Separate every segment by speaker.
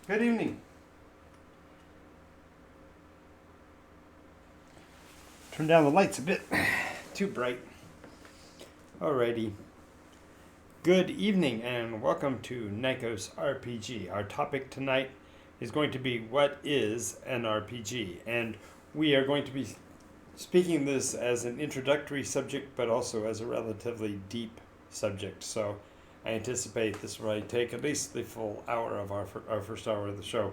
Speaker 1: Good evening. Turn down the lights a bit. Too bright. Alrighty. Good evening and welcome to Nikos RPG. Our topic tonight is going to be what is an RPG, and we are going to be speaking this as an introductory subject but also as a relatively deep subject. So I anticipate this will take at least the full hour of our first hour of the show.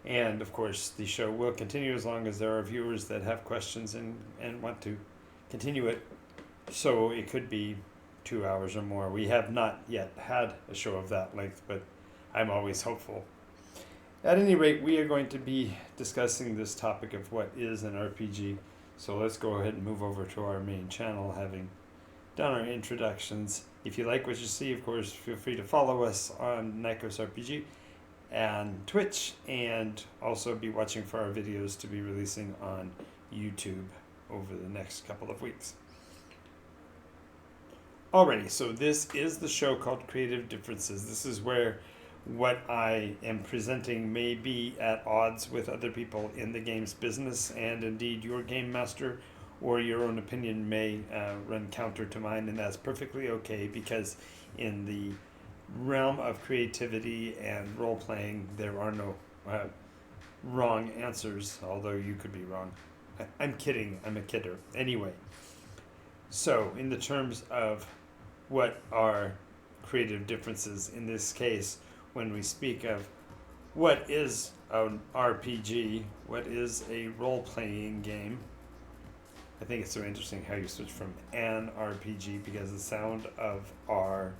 Speaker 1: And of course, the show will continue as long as there are viewers that have questions and want to continue it. So it could be 2 hours or more. We have not yet had a show of that length, but I'm always hopeful. At any rate, we are going to be discussing this topic of what is an RPG. So let's go ahead and move over to our main channel, having done our introductions. If you like what you see, of course, feel free to follow us on Nikos RPG and Twitch, and also be watching for our videos to be releasing on YouTube over the next couple of weeks. Alrighty, so this is the show called Creative Differences. This is where what I am presenting may be at odds with other people in the games business, and indeed your game master or your own opinion may run counter to mine, and that's perfectly okay, because in the realm of creativity and role-playing, there are no wrong answers, although you could be wrong. I'm kidding, I'm a kidder. Anyway, so in the terms of what are creative differences, in this case, when we speak of what is an RPG, what is a role-playing game, I think it's so interesting how you switch from an RPG, because the sound of R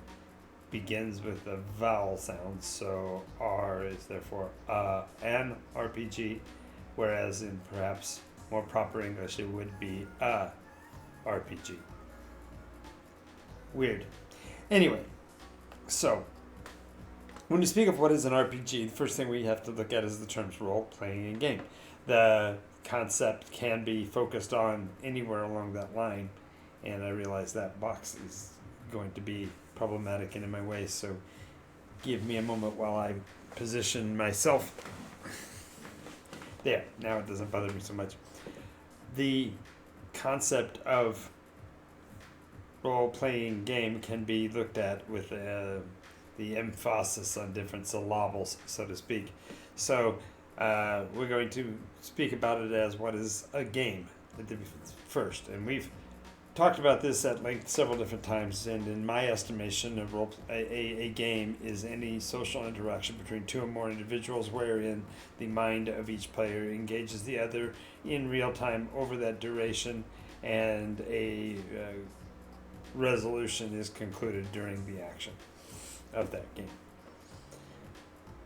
Speaker 1: begins with a vowel sound, so R is therefore an RPG, whereas in perhaps more proper English it would be a RPG. Weird. Anyway, so when we speak of what is an RPG, the first thing we have to look at is the terms role-playing and game. The concept can be focused on anywhere along that line, and I realize that box is going to be problematic and in my way, so give me a moment while I position myself. There, now it doesn't bother me so much. The concept of role-playing game can be looked at with the emphasis on different syllables, so to speak. So we're going to speak about it as what is a game first, and we've talked about this at length several different times, and in my estimation, a game is any social interaction between two or more individuals wherein the mind of each player engages the other in real time over that duration, and a resolution is concluded during the action of that game.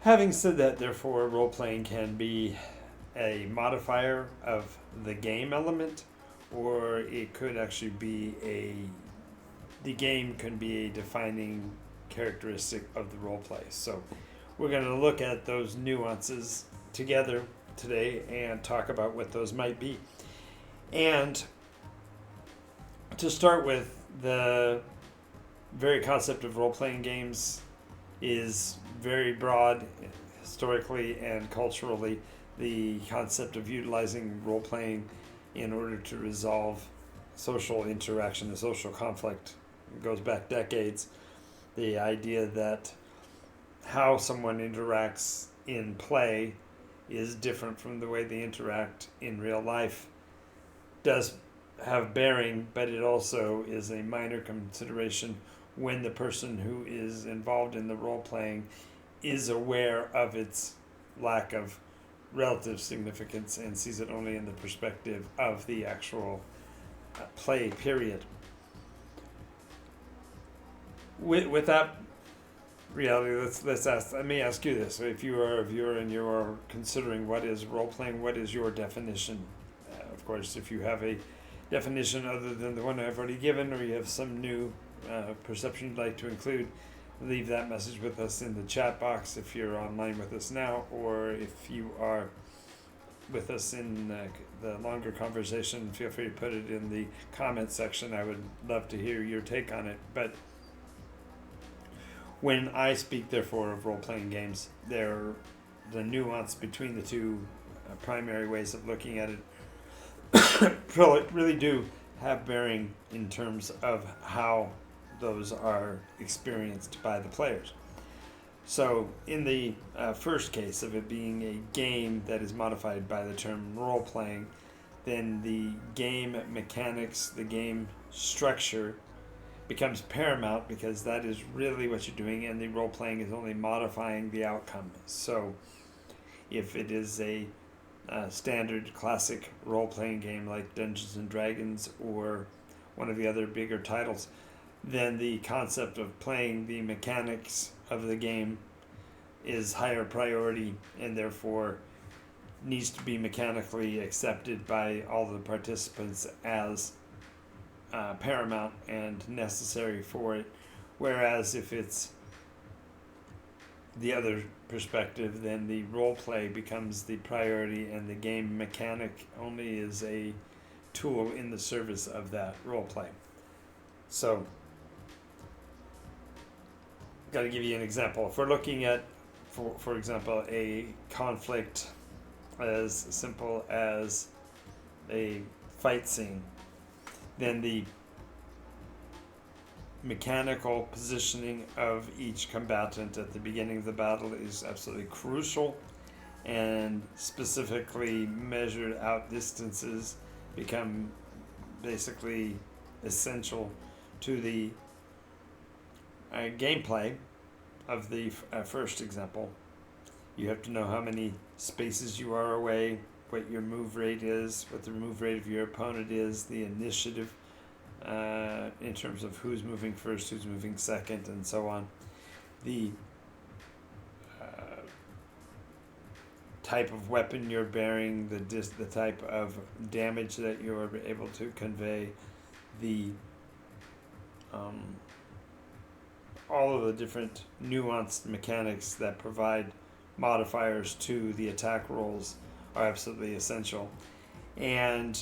Speaker 1: Having said that, therefore, role-playing can be a modifier of the game element, or it could actually be the game can be a defining characteristic of the role play. So we're going to look at those nuances together today and talk about what those might be. And to start with, the very concept of role-playing games is very broad historically and culturally. The concept of utilizing role-playing in order to resolve social interaction and social conflict goes back decades. The idea that how someone interacts in play is different from the way they interact in real life does have bearing, but it also is a minor consideration when the person who is involved in the role-playing is aware of its lack of relative significance and sees it only in the perspective of the actual play period. With that reality, let me ask you this. If you are a viewer and you are considering what is role-playing, what is your definition? Of course, if you have a definition other than the one I've already given, or you have some new perception you'd like to include, leave that message with us in the chat box if you're online with us now, or if you are with us in the longer conversation, feel free to put it in the comment section. I would love to hear your take on it. But when I speak, therefore, of role-playing games, there the nuance between the two primary ways of looking at it really do have bearing in terms of how those are experienced by the players. So, in the first case of it being a game that is modified by the term role playing, then the game mechanics, the game structure becomes paramount because that is really what you're doing, and the role playing is only modifying the outcome. So, if it is a standard classic role playing game like Dungeons and Dragons or one of the other bigger titles, then the concept of playing the mechanics of the game is higher priority and therefore needs to be mechanically accepted by all the participants as paramount and necessary for it. Whereas if it's the other perspective, then the role play becomes the priority and the game mechanic only is a tool in the service of that role play. So, got to give you an example. If we're looking at, for example, a conflict as simple as a fight scene, then the mechanical positioning of each combatant at the beginning of the battle is absolutely crucial, and specifically measured out distances become basically essential to the gameplay of the first example. You have to know how many spaces you are away, what your move rate is, what the move rate of your opponent is, the initiative in terms of who's moving first, who's moving second, and so on. The type of weapon you're bearing, the type of damage that you're able to convey, the all of the different nuanced mechanics that provide modifiers to the attack rolls are absolutely essential. And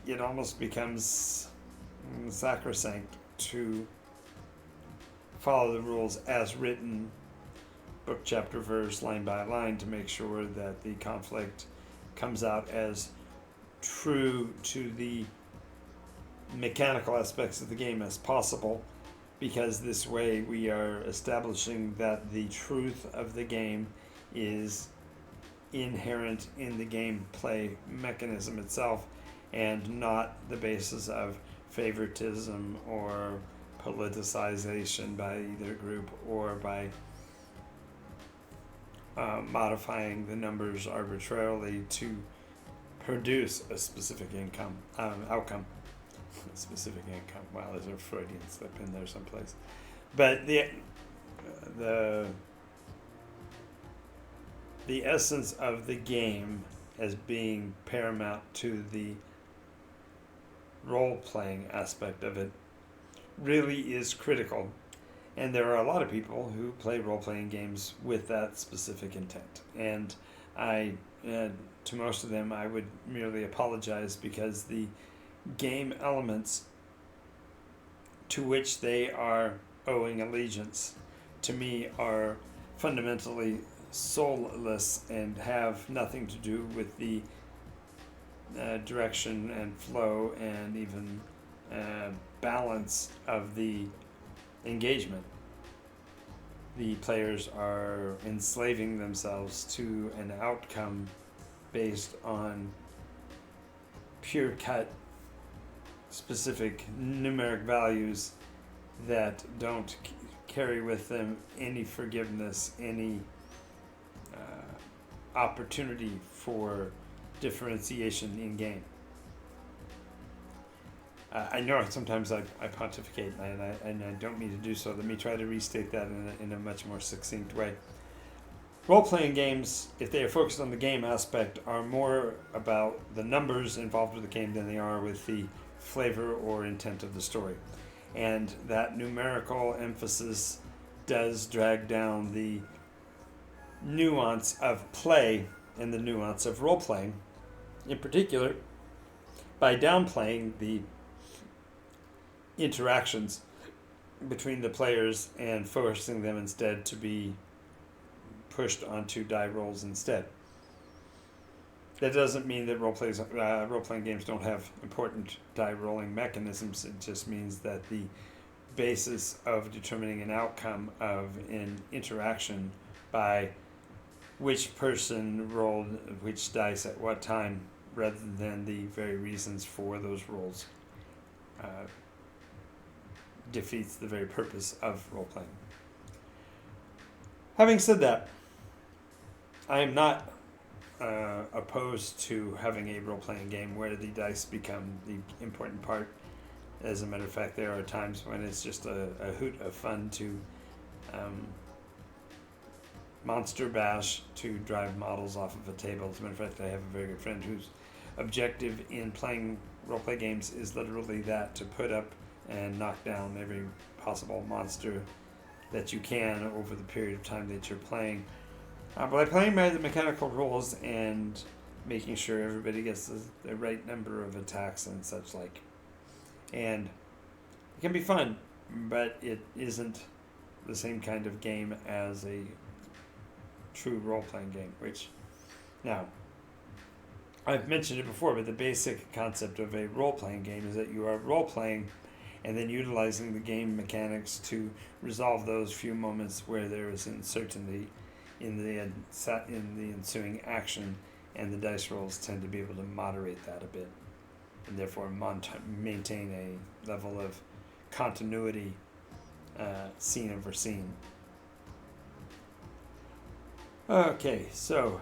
Speaker 1: it almost becomes sacrosanct to follow the rules as written, book, chapter, verse, line by line, to make sure that the conflict comes out as true to the mechanical aspects of the game as possible, because this way we are establishing that the truth of the game is inherent in the gameplay mechanism itself and not the basis of favoritism or politicization by either group or by modifying the numbers arbitrarily to produce a specific outcome. Specific income. Wow, there's a Freudian slip in there someplace. But the essence of the game as being paramount to the role-playing aspect of it really is critical. And there are a lot of people who play role-playing games with that specific intent. And to most of them, I would merely apologize because the game elements to which they are owing allegiance to me are fundamentally soulless and have nothing to do with the direction and flow and even balance of the engagement. The players are enslaving themselves to an outcome based on pure cut specific numeric values that don't carry with them any forgiveness, any opportunity for differentiation in game. I know sometimes I pontificate and I don't mean to do so. Let me try to restate that in a much more succinct way. Role-playing games, if they are focused on the game aspect, are more about the numbers involved with the game than they are with the flavor or intent of the story. And that numerical emphasis does drag down the nuance of play and the nuance of role-playing, in particular by downplaying the interactions between the players and forcing them instead to be pushed onto die rolls instead. That doesn't mean that role-playing games don't have important die rolling mechanisms. It just means that the basis of determining an outcome of an interaction by which person rolled which dice at what time, rather than the very reasons for those rolls, defeats the very purpose of role-playing. Having said that, I am not opposed to having a role-playing game where the dice become the important part. As a matter of fact, there are times when it's just a hoot of fun to monster bash to drive models off of a table. As a matter of fact, I have a very good friend whose objective in playing role-play games is literally that, to put up and knock down every possible monster that you can over the period of time that you're playing. By playing by the mechanical rules and making sure everybody gets the right number of attacks and such like. And it can be fun, but it isn't the same kind of game as a true role-playing game, which, now, I've mentioned it before, but the basic concept of a role-playing game is that you are role-playing and then utilizing the game mechanics to resolve those few moments where there is uncertainty in the ensuing action, and the dice rolls tend to be able to moderate that a bit, and therefore maintain a level of continuity, scene over scene. Okay, so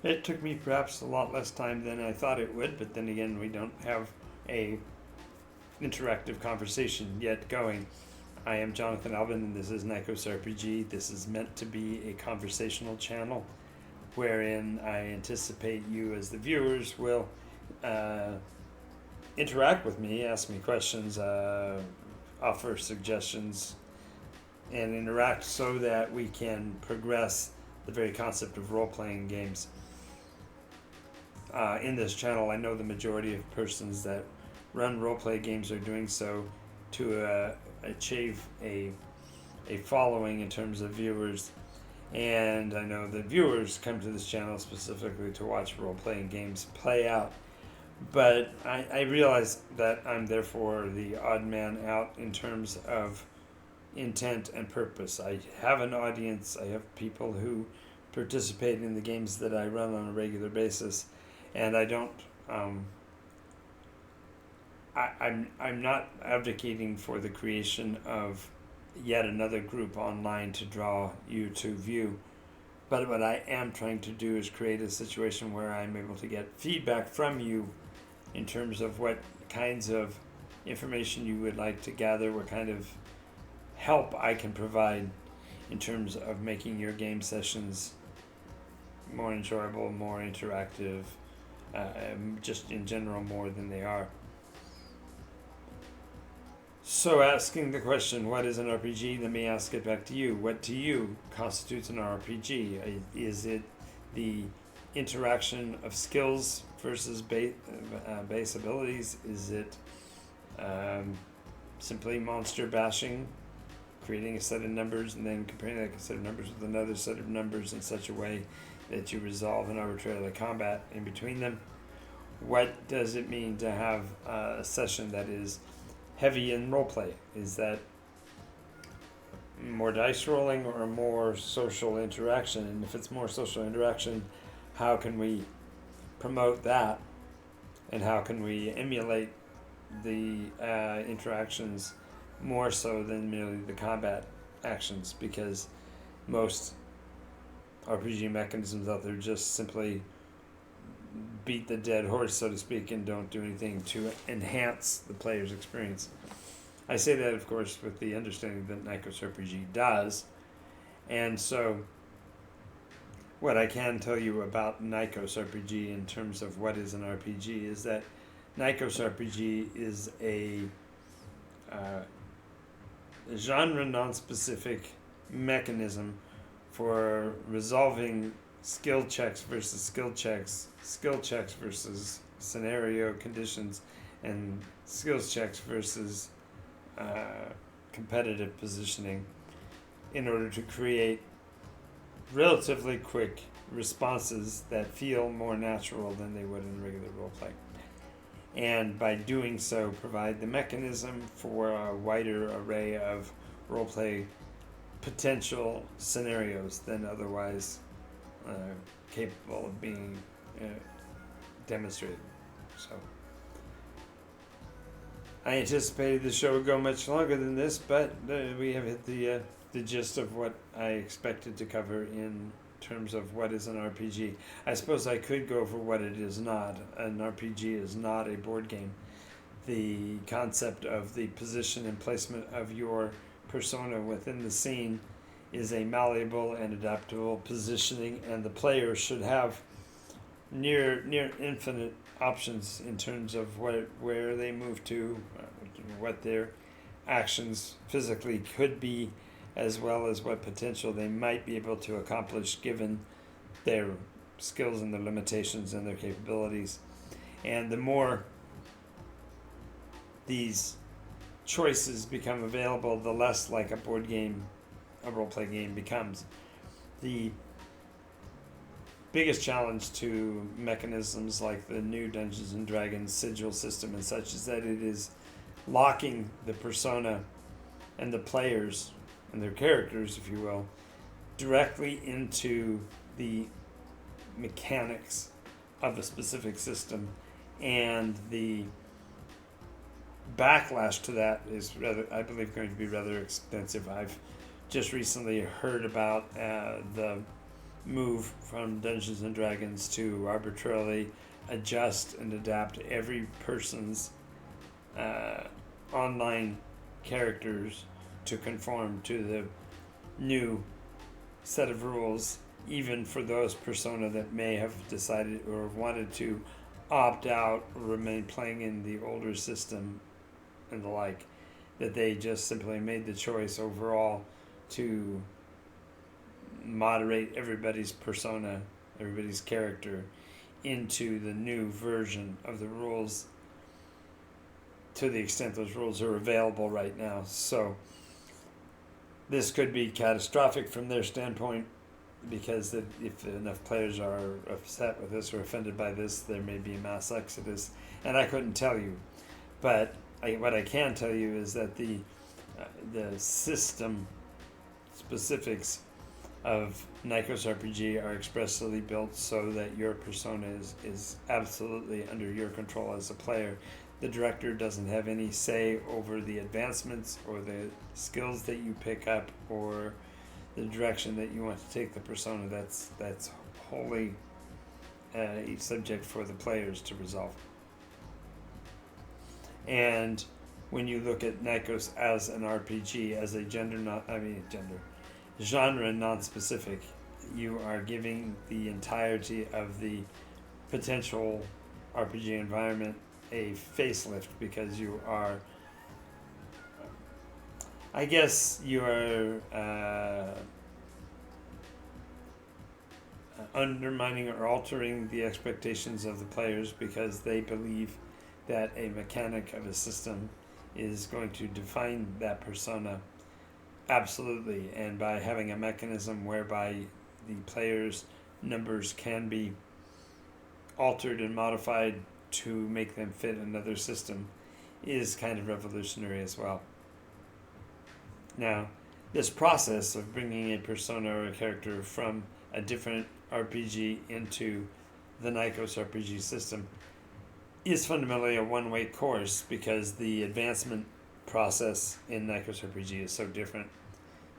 Speaker 1: it took me perhaps a lot less time than I thought it would, but then again, we don't have a interactive conversation yet going. I am Jonathan Alvin, and this is Nikos RPG. This is meant to be a conversational channel wherein I anticipate you as the viewers will interact with me, ask me questions, offer suggestions, and interact so that we can progress the very concept of role-playing games. In this channel, I know the majority of persons that run role-play games are doing so to achieve a following in terms of viewers, and I know that viewers come to this channel specifically to watch role-playing games play out, but I realize that I'm therefore the odd man out in terms of intent and purpose. I have an audience, I have people who participate in the games that I run on a regular basis, and I don't I'm not advocating for the creation of yet another group online to draw you to view, but what I am trying to do is create a situation where I'm able to get feedback from you in terms of what kinds of information you would like to gather, what kind of help I can provide in terms of making your game sessions more enjoyable, more interactive, just in general more than they are. So asking the question, what is an RPG? Let me ask it back to you. What to you constitutes an RPG? Is it the interaction of skills versus base abilities? Is it simply monster bashing, creating a set of numbers and then comparing that set of numbers with another set of numbers in such a way that you resolve an arbitrary combat in between them? What does it mean to have a session that is heavy in roleplay? Is that more dice rolling or more social interaction? And if it's more social interaction, how can we promote that? And how can we emulate the interactions more so than merely the combat actions? Because most RPG mechanisms out there just simply beat the dead horse, so to speak, and don't do anything to enhance the player's experience. I say that, of course, with the understanding that Nikos RPG does. And so what I can tell you about Nikos RPG in terms of what is an RPG is that Nikos RPG is a genre non-specific mechanism for resolving skill checks versus skill checks versus scenario conditions, and skills checks versus competitive positioning. in order to create relatively quick responses that feel more natural than they would in regular role play. And by doing so, provide the mechanism for a wider array of role play potential scenarios than otherwise capable of being demonstrated. So I anticipated the show would go much longer than this, but we have hit the gist of what I expected to cover in terms of what is an RPG. I suppose I could go over what it is not. An RPG is not a board game. The concept of the position and placement of your persona within the scene is a malleable and adaptable positioning, and the player should have near infinite options in terms of where they move to, what their actions physically could be, as well as what potential they might be able to accomplish given their skills and their limitations and their capabilities. And the more these choices become available, the less like a board game, a role-play game becomes. The biggest challenge to mechanisms like the new Dungeons and Dragons sigil system and such is that it is locking the persona and the players and their characters, if you will, directly into the mechanics of a specific system, and the backlash to that is rather, I believe, going to be rather expensive. I've just recently heard about the move from Dungeons and Dragons to arbitrarily adjust and adapt every person's online characters to conform to the new set of rules, even for those persona that may have decided or wanted to opt out or remain playing in the older system and the like, that they just simply made the choice overall to moderate everybody's persona, everybody's character into the new version of the rules to the extent those rules are available right now. So this could be catastrophic from their standpoint, because if enough players are upset with this or offended by this, there may be a mass exodus. And I couldn't tell you, but what I can tell you is that the system specifics of Nikos RPG are expressly built so that your persona is absolutely under your control as a player. The director doesn't have any say over the advancements or the skills that you pick up or the direction that you want to take the persona. That's wholly a subject for the players to resolve. And when you look at Nikos as an RPG, as a genre non-specific, you are giving the entirety of the potential RPG environment a facelift, because you are, I guess, you are undermining or altering the expectations of the players, because they believe that a mechanic of a system is going to define that persona absolutely, and by having a mechanism whereby the players' numbers can be altered and modified to make them fit another system is kind of revolutionary as well. Now, this process of bringing a persona or a character from a different RPG into the Nikos RPG system is fundamentally a one-way course, because the advancement process in Nikos RPG is so different.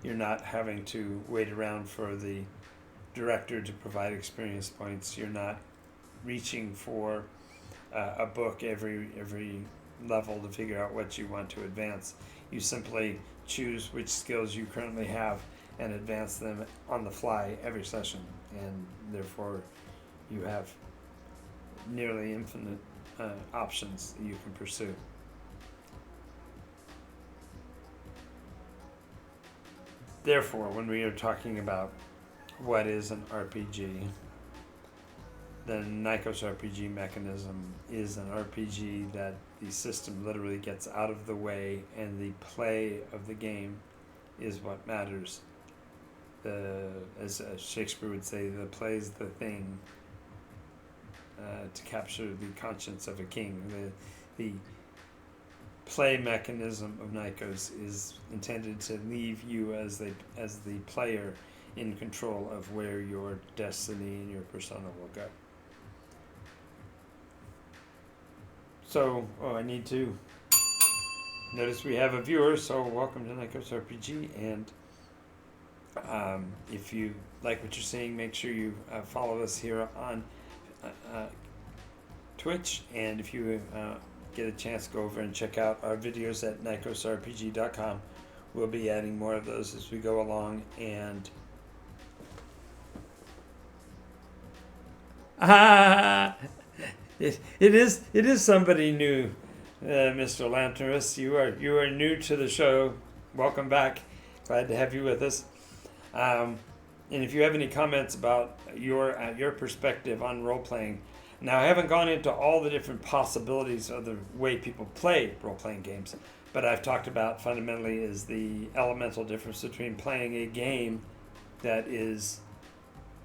Speaker 1: You're not having to wait around for the director to provide experience points. You're not reaching for a book every level to figure out what you want to advance. You simply choose which skills you currently have and advance them on the fly every session, and therefore you have nearly infinite options that you can pursue. Therefore, when we are talking about what is an RPG, the Nikos RPG mechanism is an RPG that the system literally gets out of the way, and the play of the game is what matters. as Shakespeare would say, the play's the thing to capture the conscience of a king. The play mechanism of Nikos is intended to leave you as the player in control of where your destiny and your persona will go. So, I need to notice we have a viewer, so welcome to Nikos RPG, and if you like what you're seeing, make sure you follow us here on Twitch, and if you get a chance, go over and check out our videos at nikosrpg.com. We'll be adding more of those as we go along, and it is somebody new, Mr. Lanternus. You are new to the show. Welcome back. Glad to have you with us. And if you have any comments about your perspective on role playing, now I haven't gone into all the different possibilities of the way people play role playing games, but I've talked about fundamentally is the elemental difference between playing a game that is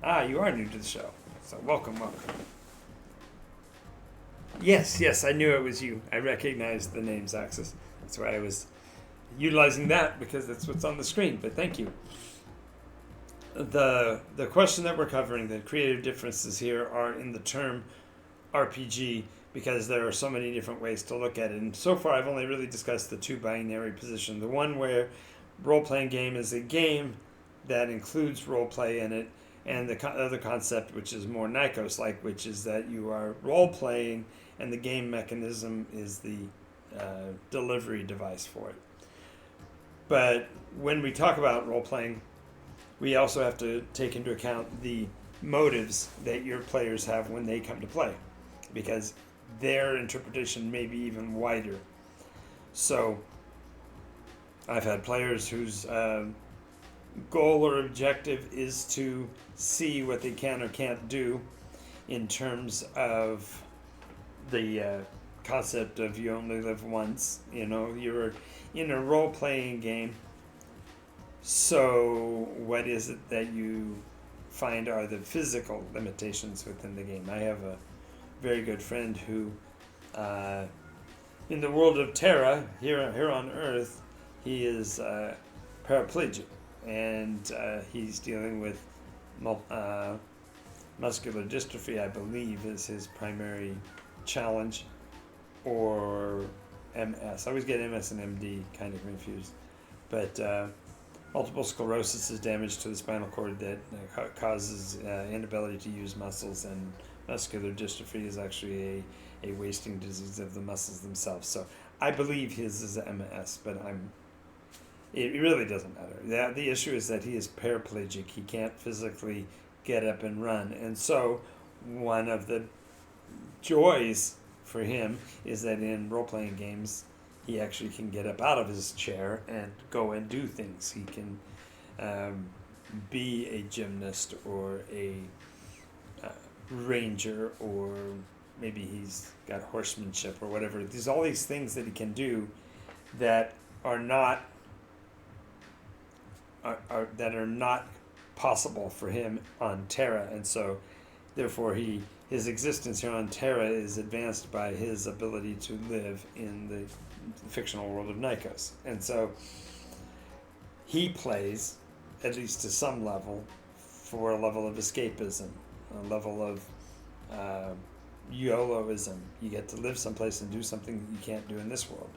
Speaker 1: you are new to the show, so welcome. Yes, I knew it was you. I recognized the name's axis. That's why I was utilizing that, because that's what's on the screen, but thank you. The question that we're covering, the creative differences here, are in the term RPG, because there are so many different ways to look at it. And so far I've only really discussed the two binary position. The one where role-playing game is a game that includes role-play in it, and the other concept, which is more Nikos-like, which is that you are role-playing and the game mechanism is the delivery device for it. But when we talk about role-playing, we also have to take into account the motives that your players have when they come to play, because their interpretation may be even wider. So I've had players whose goal or objective is to see what they can or can't do in terms of the concept of you only live once. You're in a role-playing game. So what is it that you find are the physical limitations within the game? I have a very good friend who, in the world of Terra, here on Earth, he is paraplegic, and he's dealing with muscular dystrophy, I believe, is his primary challenge, or MS. I always get MS and MD kind of confused, but multiple sclerosis is damage to the spinal cord that causes inability to use muscles, and muscular dystrophy is actually a wasting disease of the muscles themselves. So I believe his is MS, but it really doesn't matter. The issue is that he is paraplegic. He can't physically get up and run. And so one of the joys for him is that in role-playing games, he actually can get up out of his chair and go and do things. He can be a gymnast or a ranger, or maybe he's got horsemanship or whatever. There's all these things that he can do that are not possible for him on Terra, and so therefore his existence here on Terra is advanced by his ability to live in the fictional world of Nikos. And so he plays, at least to some level, for a level of escapism, a level of YOLOism. You get to live someplace and do something that you can't do in this world.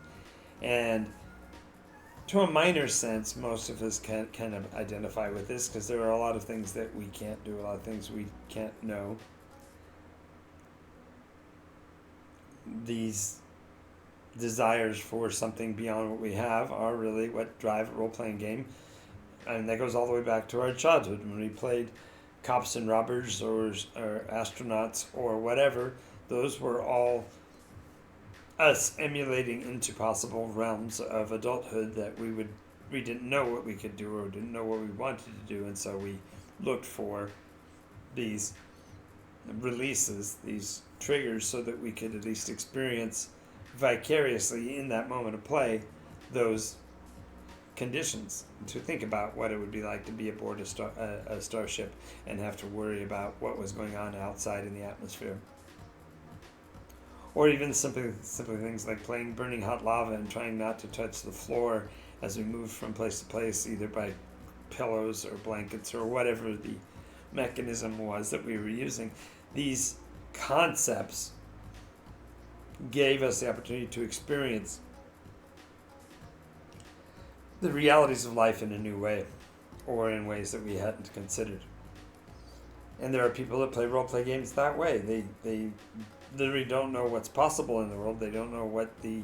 Speaker 1: And to a minor sense, most of us can kind of identify with this, because there are a lot of things that we can't do, a lot of things we can't know. These desires for something beyond what we have are really what drive a role-playing game. And that goes all the way back to our childhood, when we played cops and robbers or astronauts or whatever. Those were all us emulating into possible realms of adulthood that we didn't know what we could do or didn't know what we wanted to do, and so we looked for these releases, these triggers, so that we could at least experience vicariously in that moment of play those conditions to think about what it would be like to be aboard a starship and have to worry about what was going on outside in the atmosphere. Or even simply things like playing burning hot lava and trying not to touch the floor as we move from place to place, either by pillows or blankets or whatever the mechanism was that we were using. These concepts gave us the opportunity to experience the realities of life in a new way, or in ways that we hadn't considered. And there are people that play role play games that way. They literally don't know what's possible in the world. They don't know what the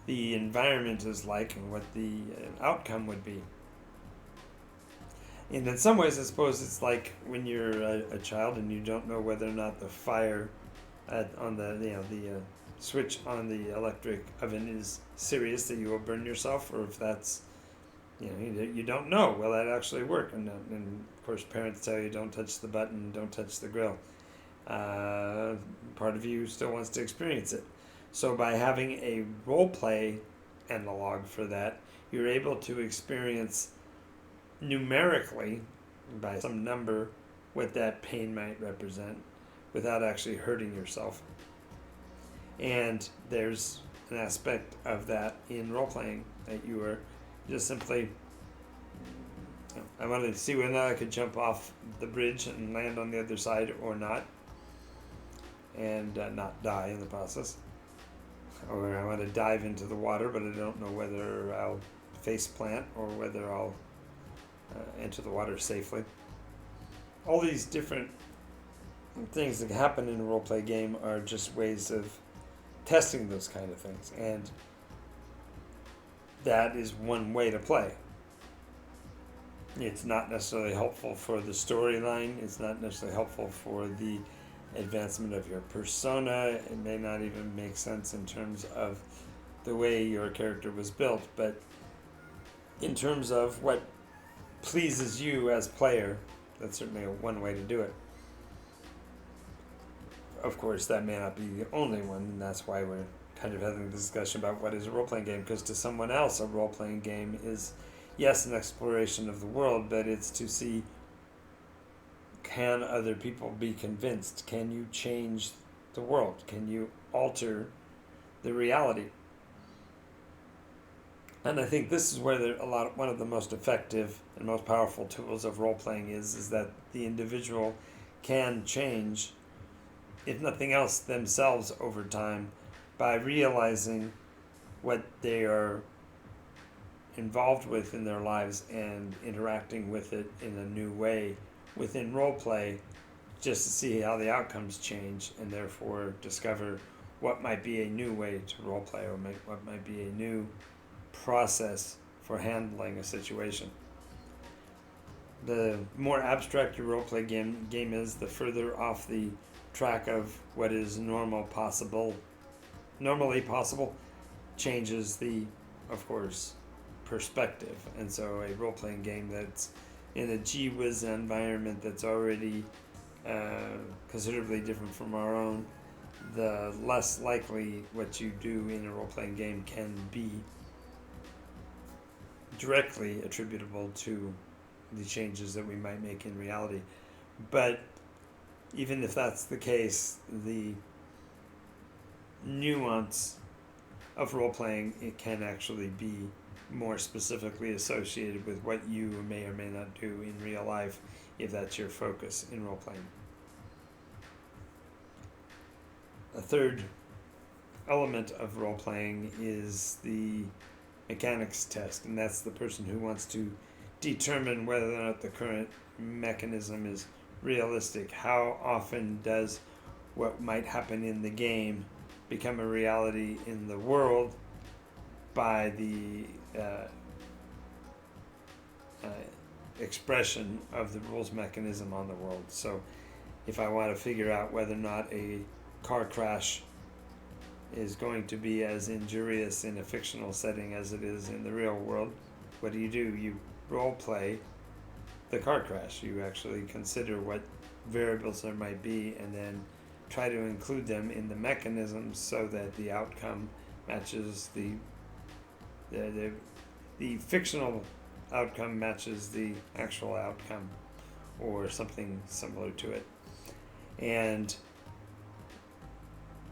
Speaker 1: environment is like and what the outcome would be. And in some ways, I suppose it's like when you're a child and you don't know whether or not the fire on the switch on the electric oven is serious, that you will burn yourself, or if that's, you don't know, will that actually work? And of course, parents tell you don't touch the button, don't touch the grill. Part of you still wants to experience it. So by having a role play analog for that, you're able to experience numerically by some number what that pain might represent without actually hurting yourself. And there's an aspect of that in role playing that you are just simply, I wanted to see whether or not I could jump off the bridge and land on the other side or not, and not die in the process. Or I want to dive into the water, but I don't know whether I'll face plant or whether I'll enter the water safely. All these different things that happen in a role play game are just ways of testing those kind of things, and that is one way to play. It's not necessarily helpful for the storyline. It's not necessarily helpful for the advancement of your persona. It may not even make sense in terms of the way your character was built, but in terms of what pleases you as player, that's certainly one way to do it. Of course, that may not be the only one, and that's why we're kind of having a discussion about what is a role-playing game, because to someone else, a role-playing game is, yes, an exploration of the world, but it's to see, can other people be convinced? Can you change the world? Can you alter the reality? And I think this is where one of the most effective and most powerful tools of role-playing is that the individual can change, if nothing else, themselves over time by realizing what they are involved with in their lives and interacting with it in a new way within role play, just to see how the outcomes change, and therefore discover what might be a new way to role play, or what might be a new process for handling a situation. The more abstract your role play game is, the further off the track of what is normally possible changes the, of course, perspective. And so a role-playing game that's in a gee whiz environment that's already considerably different from our own, the less likely what you do in a role-playing game can be directly attributable to the changes that we might make in reality. But even if that's the case, the nuance of role-playing, it can actually be more specifically associated with what you may or may not do in real life, if that's your focus in role-playing. A third element of role-playing is the mechanics test, and that's the person who wants to determine whether or not the current mechanism is realistic. How often does what might happen in the game become a reality in the world by the expression of the rules mechanism on the world? So if I want to figure out whether or not a car crash is going to be as injurious in a fictional setting as it is in the real world, what do? You role play the car crash. You actually consider what variables there might be, and then try to include them in the mechanism so that the outcome matches the The fictional outcome matches the actual outcome, or something similar to it. And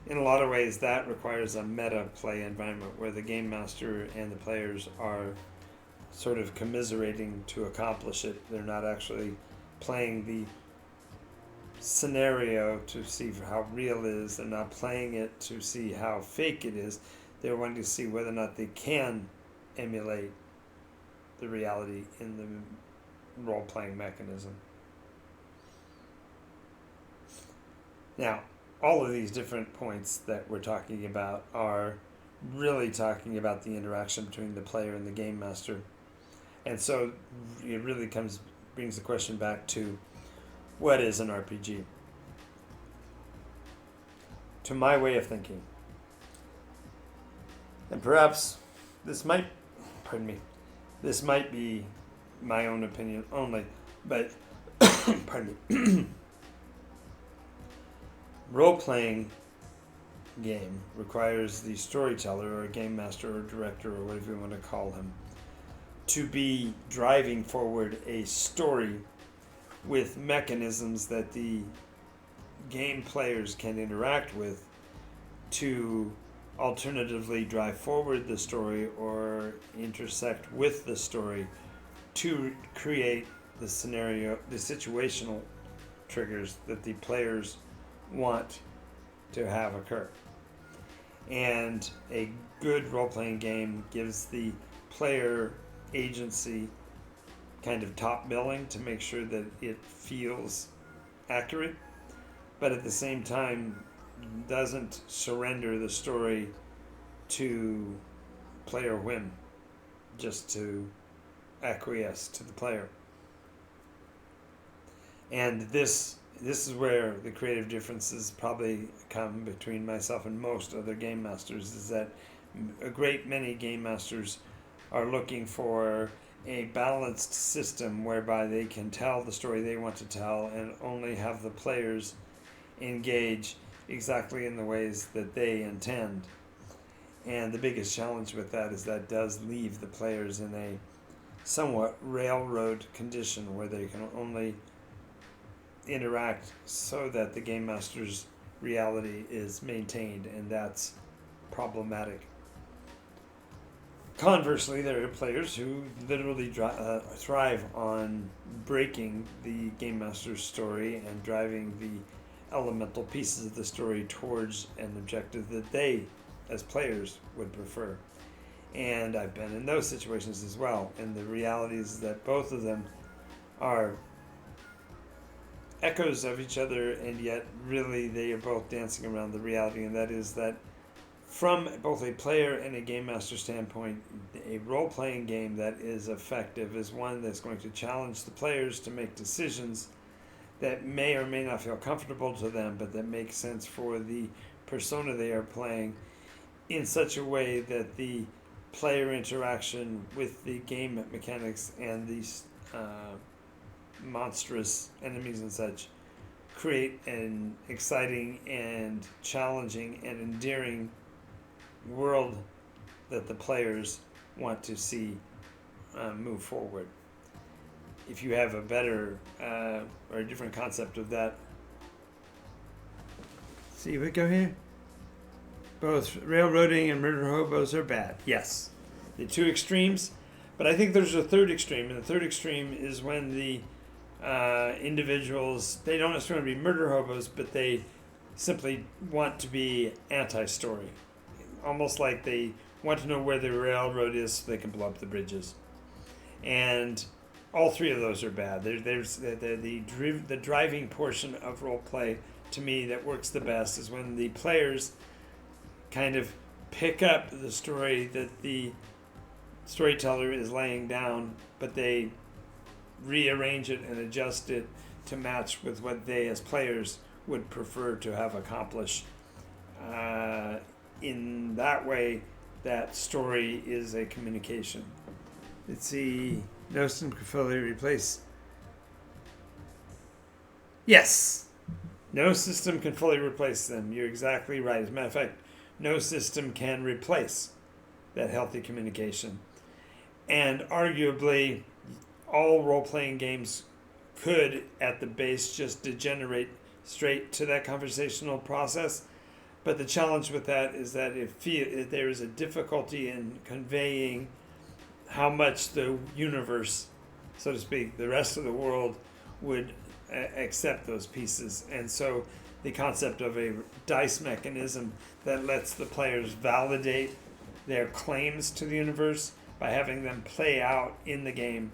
Speaker 1: in a lot of ways, that requires a meta play environment where the game master and the players are sort of commiserating to accomplish it. They're not actually playing the scenario to see how real it is. They're not playing it to see how fake it is. They're wanting to see whether or not they can emulate the reality in the role-playing mechanism. Now, all of these different points that we're talking about are really talking about the interaction between the player and the game master. And so it really brings the question back to, what is an RPG? To my way of thinking, and perhaps this might be my own opinion only, but pardon me. Role-playing game requires the storyteller or game master or director or whatever you want to call him to be driving forward a story with mechanisms that the game players can interact with to alternatively drive forward the story or intersect with the story to create the scenario, the situational triggers that the players want to have occur. And a good role-playing game gives the player agency kind of top billing to make sure that it feels accurate, but at the same time doesn't surrender the story to player whim, just to acquiesce to the player. And this is where the creative differences probably come between myself and most other game masters, is that a great many game masters are looking for a balanced system whereby they can tell the story they want to tell and only have the players engage exactly in the ways that they intend. And the biggest challenge with that is that does leave the players in a somewhat railroad condition where they can only interact so that the game master's reality is maintained, and that's problematic. Conversely, there are players who literally thrive on breaking the game master's story and driving the elemental pieces of the story towards an objective that they, as players, would prefer. And I've been in those situations as well. And the reality is that both of them are echoes of each other, and yet really they are both dancing around the reality, and that is that from both a player and a game master standpoint, a role-playing game that is effective is one that's going to challenge the players to make decisions that may or may not feel comfortable to them, but that make sense for the persona they are playing, in such a way that the player interaction with the game mechanics and these monstrous enemies and such create an exciting and challenging and endearing world that the players want to see move forward. If you have a better or a different concept of that, see if we go here. Both railroading and murder hobos are bad. Yes, the two extremes, but I think there's a third extreme, and the third extreme is when the individuals, they don't necessarily be murder hobos, but they simply want to be anti-story. Almost like they want to know where the railroad is so they can blow up the bridges. And all three of those are bad. There's the driving portion of role play, to me, that works the best is when the players kind of pick up the story that the storyteller is laying down, but they rearrange it and adjust it to match with what they as players would prefer to have accomplished. In that way, that story is a communication. Let's see. No system can fully replace. Yes. No system can fully replace them. You're exactly right. As a matter of fact, no system can replace that healthy communication. And arguably, all role-playing games could, at the base, just degenerate straight to that conversational process. But the challenge with that is that if there is a difficulty in conveying how much the universe, so to speak, the rest of the world would accept those pieces. And so the concept of a dice mechanism that lets the players validate their claims to the universe by having them play out in the game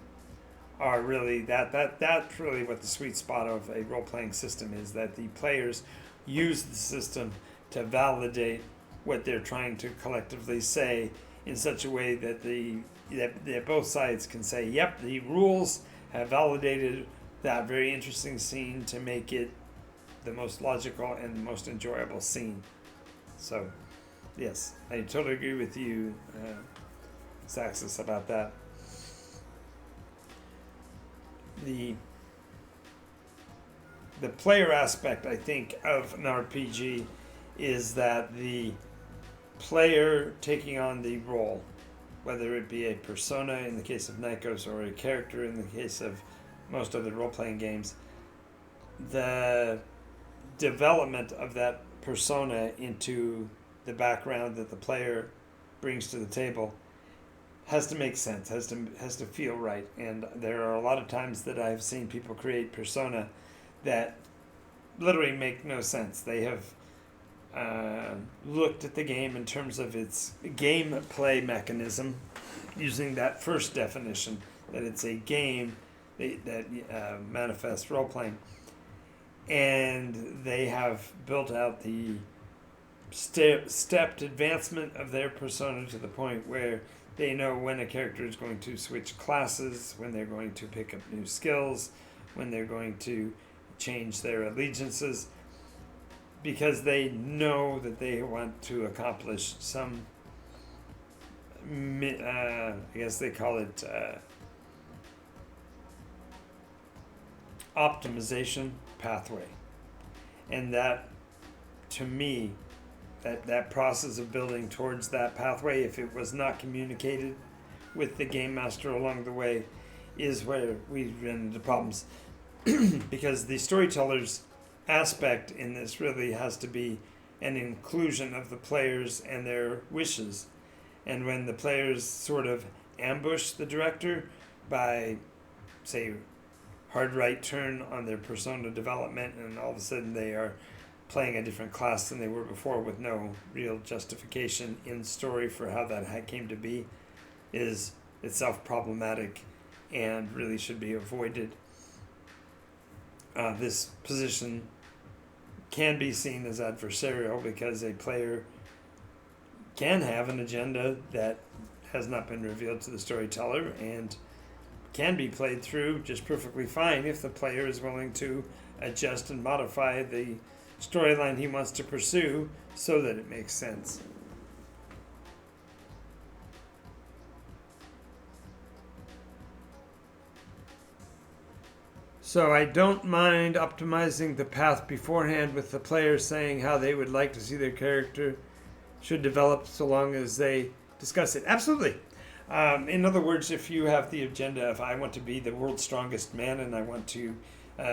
Speaker 1: are really that's really what the sweet spot of a role-playing system is, that the players use the system to validate what they're trying to collectively say in such a way that that both sides can say, yep, the rules have validated that very interesting scene to make it the most logical and the most enjoyable scene. So, yes, I totally agree with you, Saxus, about that. The player aspect, I think, of an RPG is that the player taking on the role, whether it be a persona in the case of Nikos or a character in the case of most other role-playing games, the development of that persona into the background that the player brings to the table has to make sense, has to feel right. And there are a lot of times that I've seen people create persona that literally make no sense. They have looked at the game in terms of its gameplay mechanism, using that first definition, that it's a game that manifests role-playing. And they have built out the stepped advancement of their persona to the point where they know when a character is going to switch classes, when they're going to pick up new skills, when they're going to change their allegiances, because they know that they want to accomplish some, I guess they call it optimization pathway. And that, to me, that process of building towards that pathway, if it was not communicated with the game master along the way, is where we run into problems. Because the storyteller's aspect in this really has to be an inclusion of the players and their wishes. And when the players sort of ambush the director by, say, hard right turn on their persona development, and all of a sudden they are playing a different class than they were before with no real justification in story for how that came to be, is itself problematic and really should be avoided. This position can be seen as adversarial because a player can have an agenda that has not been revealed to the storyteller and can be played through just perfectly fine if the player is willing to adjust and modify the storyline he wants to pursue so that it makes sense. So I don't mind optimizing the path beforehand with the player saying how they would like to see their character should develop, so long as they discuss it. Absolutely. In other words, if you have the agenda of I want to be the world's strongest man and I want to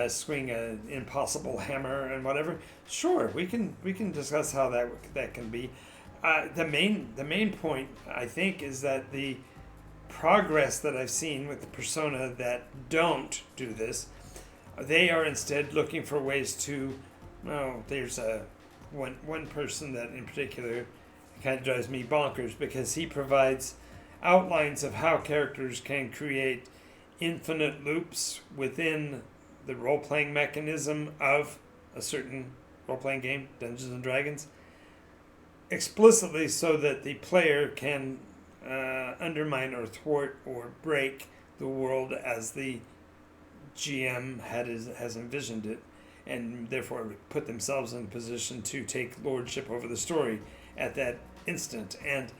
Speaker 1: swing an impossible hammer and whatever, sure, we can discuss how that can be. The main point, I think, is that the progress that I've seen with the persona that don't do this, they are instead looking for ways to, there's one person that in particular kind of drives me bonkers because he provides outlines of how characters can create infinite loops within the role-playing mechanism of a certain role-playing game, Dungeons and Dragons, explicitly so that the player can undermine or thwart or break the world as the GM has envisioned it, and therefore put themselves in a position to take lordship over the story at that instant. And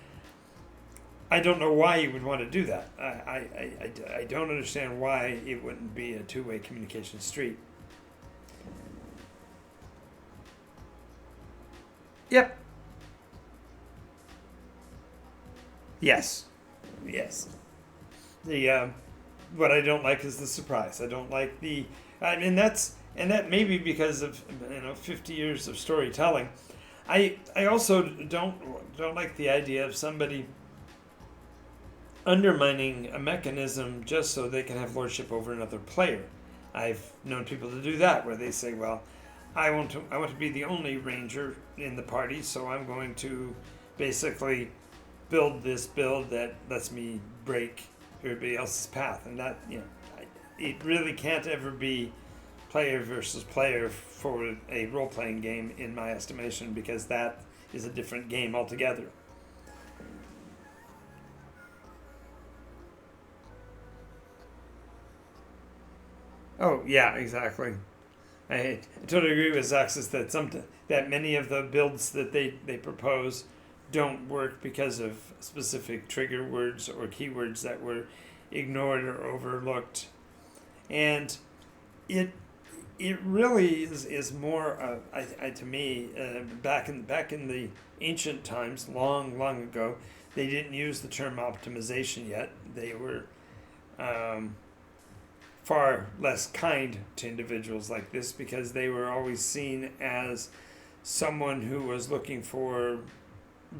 Speaker 1: I don't know why you would want to do that. I don't understand why it wouldn't be a two-way communication street. Yep. Yes, yes. The what I don't like is the surprise. I don't like the, and that may be because of 50 years of storytelling. I also don't like the idea of somebody undermining a mechanism just so they can have lordship over another player. I've known people to do that, where they say, "Well, I want to be the only ranger in the party, so I'm going to basically build this build that lets me break everybody else's path," and that it really can't ever be player versus player for a role playing game, in my estimation, because that is a different game altogether. Oh yeah, exactly. I totally agree with Zaxis that that many of the builds that they propose don't work because of specific trigger words or keywords that were ignored or overlooked, and it it really is more to me, back in the ancient times, long ago, they didn't use the term optimization yet. They were um, far less kind to individuals like this because they were always seen as someone who was looking for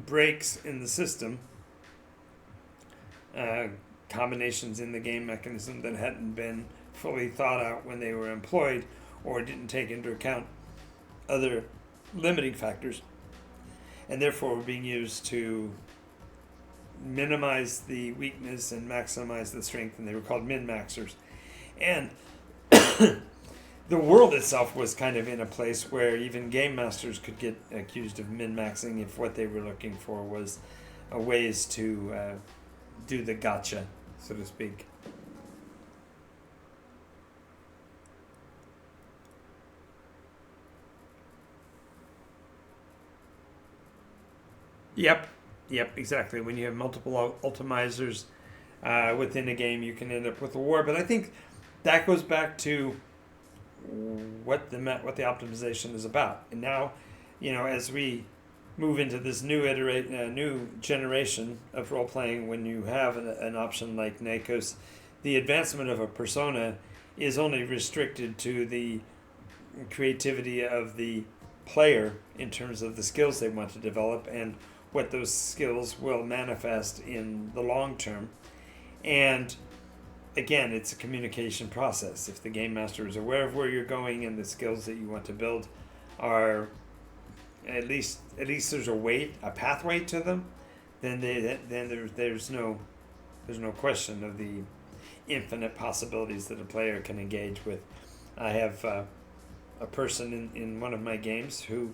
Speaker 1: breaks in the system, uh, combinations in the game mechanism that hadn't been fully thought out when they were employed, or didn't take into account other limiting factors, and therefore were being used to minimize the weakness and maximize the strength, and they were called min-maxers. And the world itself was kind of in a place where even game masters could get accused of min-maxing if what they were looking for was ways to do the gotcha, so to speak. Yep, yep, exactly. When you have multiple ultimizers within a game, you can end up with a war. But I think that goes back to what the optimization is about. And now, as we move into this new generation of role playing, when you have an option like Nakos, the advancement of a persona is only restricted to the creativity of the player in terms of the skills they want to develop and what those skills will manifest in the long term. And again, it's a communication process. If the game master is aware of where you're going and the skills that you want to build are at least there's a pathway to them, then there's no question of the infinite possibilities that a player can engage with. I have a person in one of my games who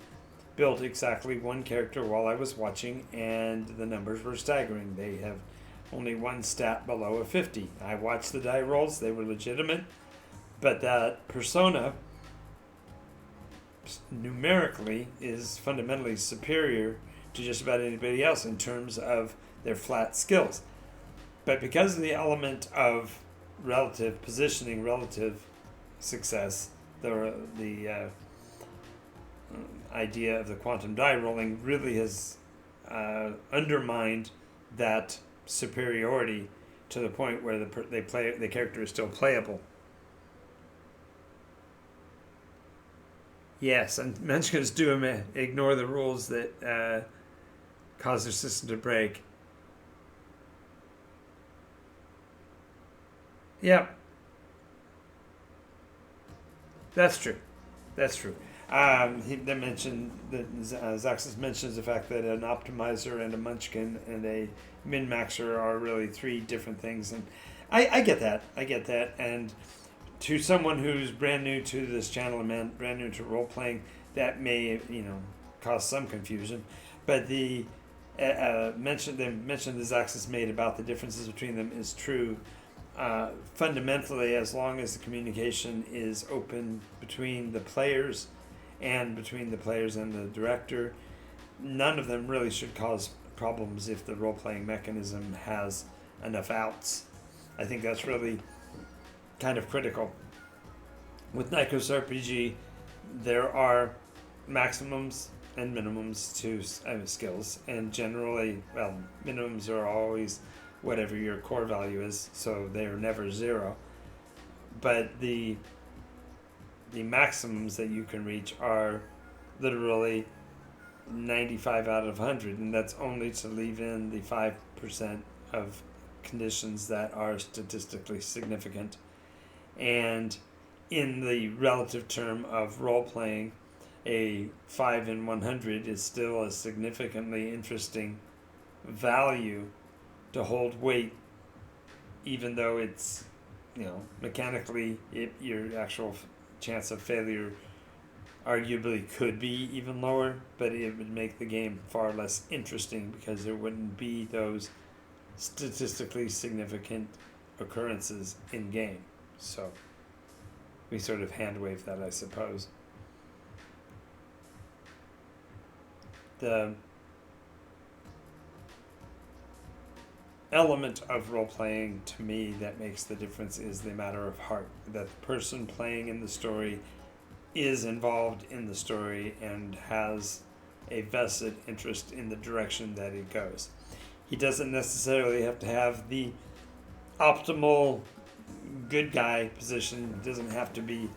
Speaker 1: built exactly one character while I was watching, and the numbers were staggering. They have only one stat below a 50. I watched the die rolls, they were legitimate, but that persona numerically is fundamentally superior to just about anybody else in terms of their flat skills. But because of the element of relative positioning, relative success, the idea of the quantum die rolling really has undermined that superiority to the point where the character is still playable. Yes, and Munchkins do ignore the rules that cause their system to break. Yep, that's true. That's true. They mentioned that Zaxis mentions the fact that an optimizer and a munchkin and a min-maxer are really three different things, and I get that. I get that. And to someone who's brand new to this channel and brand new to role playing, that may cause some confusion. But the mention the Zaxis made about the differences between them is true. Fundamentally, as long as the communication is open between the players and between the players and the director, none of them really should cause problems if the role-playing mechanism has enough outs. I think that's really kind of critical. With Nikos RPG, there are maximums and minimums to skills, and generally, well, minimums are always whatever your core value is, so they're never zero. But the maximums that you can reach are literally 95 out of 100, and that's only to leave in the 5% of conditions that are statistically significant. And in the relative term of role playing, a 5 in 100 is still a significantly interesting value to hold weight, even though it's, mechanically your actual chance of failure arguably could be even lower, but it would make the game far less interesting because there wouldn't be those statistically significant occurrences in game. So we sort of hand wave that, I suppose. The element of role playing to me that makes the difference is the matter of heart. That the person playing in the story is involved in the story and has a vested interest in the direction that it goes. He doesn't necessarily have to have the optimal good guy position. He doesn't have to be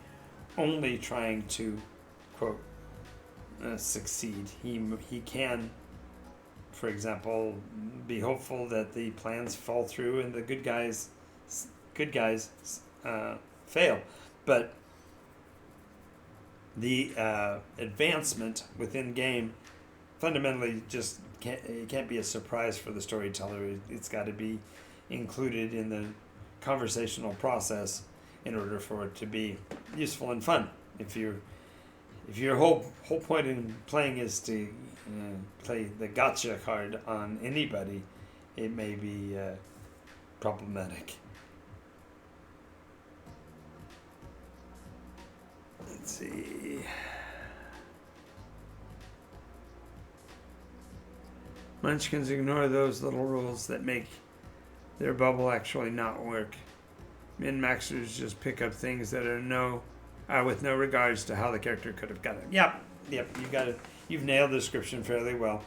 Speaker 1: only trying to, quote, succeed. He can, for example, be hopeful that the plans fall through and the good guys fail. But the advancement within game fundamentally just can't be a surprise for the storyteller. It's got to be included in the conversational process in order for it to be useful and fun. If your whole point in playing is to play the gotcha card on anybody, it may be problematic. Let's see. Munchkins ignore those little rules that make their bubble actually not work. Min-maxers just pick up things that are with no regards to how the character could have got it. Yep, you got it. You've nailed the description fairly well.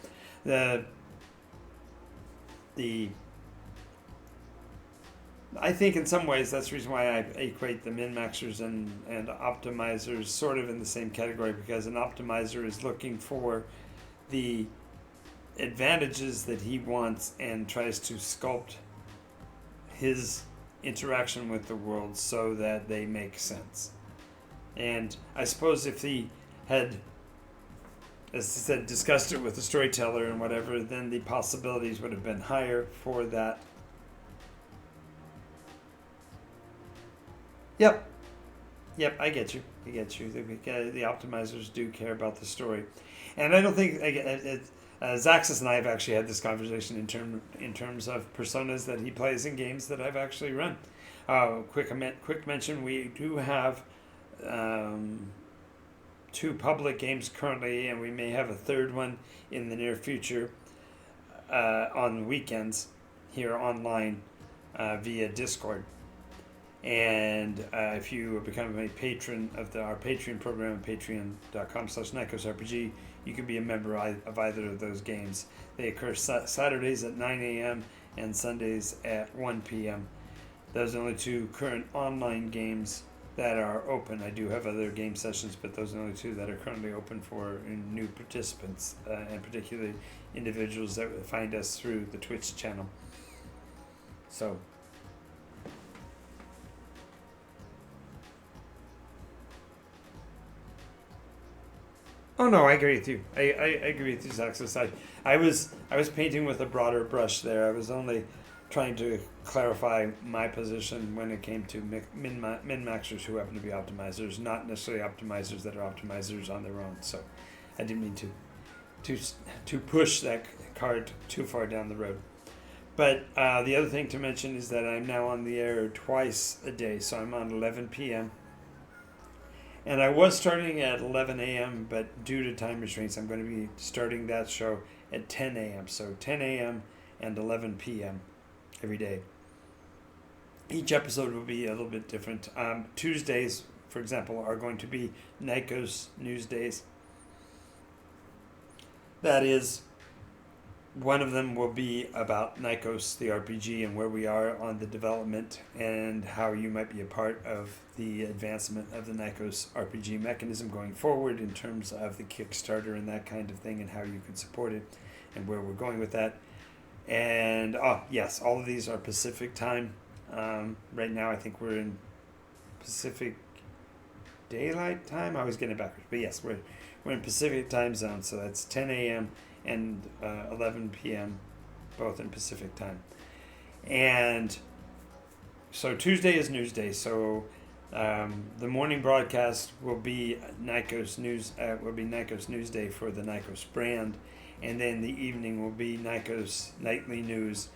Speaker 1: I think in some ways that's the reason why I equate the min-maxers and optimizers sort of in the same category, because an optimizer is looking for the advantages that he wants and tries to sculpt his interaction with the world so that they make sense. And I suppose if he had, as I said, discussed it with the storyteller and whatever, then the possibilities would have been higher for that. Yep, I get you. The optimizers do care about the story. And I don't think, Zaxxas and I have actually had this conversation in terms of personas that he plays in games that I've actually run. Quick mention, we do have 2 public games currently, and we may have a third one in the near future on weekends here online via Discord. And if you become a patron of our Patreon program, patreon.com/NightCoastRPG, you can be a member of either of those games. They occur Saturdays at 9 a.m. and Sundays at 1 p.m. Those are the only 2 current online games that are open. I do have other game sessions, but those are the only 2 that are currently open for new participants, and particularly individuals that find us through the Twitch channel. So, oh no, I agree with you. I agree with you, Zaxxas. I was painting with a broader brush there. I was only trying to clarify my position when it came to min-maxers who happen to be optimizers, not necessarily optimizers that are optimizers on their own. So I didn't mean to push that card too far down the road. But the other thing to mention is that I'm now on the air twice a day. So I'm on 11 p.m. And I was starting at 11 a.m., but due to time restraints, I'm going to be starting that show at 10 a.m. So 10 a.m. and 11 p.m. every day. Each episode will be a little bit different. Tuesdays, for example, are going to be Night Ghost News Days. That is, one of them will be about Nikos, the RPG, and where we are on the development and how you might be a part of the advancement of the Nikos RPG mechanism going forward in terms of the Kickstarter and that kind of thing and how you can support it and where we're going with that. And yes, all of these are Pacific time. Right now, I think we're in Pacific Daylight Time. I was getting it backwards, but yes, we're in Pacific time zone, so that's 10 a.m. and 11 p.m. both in Pacific time. And so Tuesday is News Day. So the morning broadcast will be Nikos News. Will be Nikos News Day for the Nikos brand, and then the evening will be Nikos Nightly News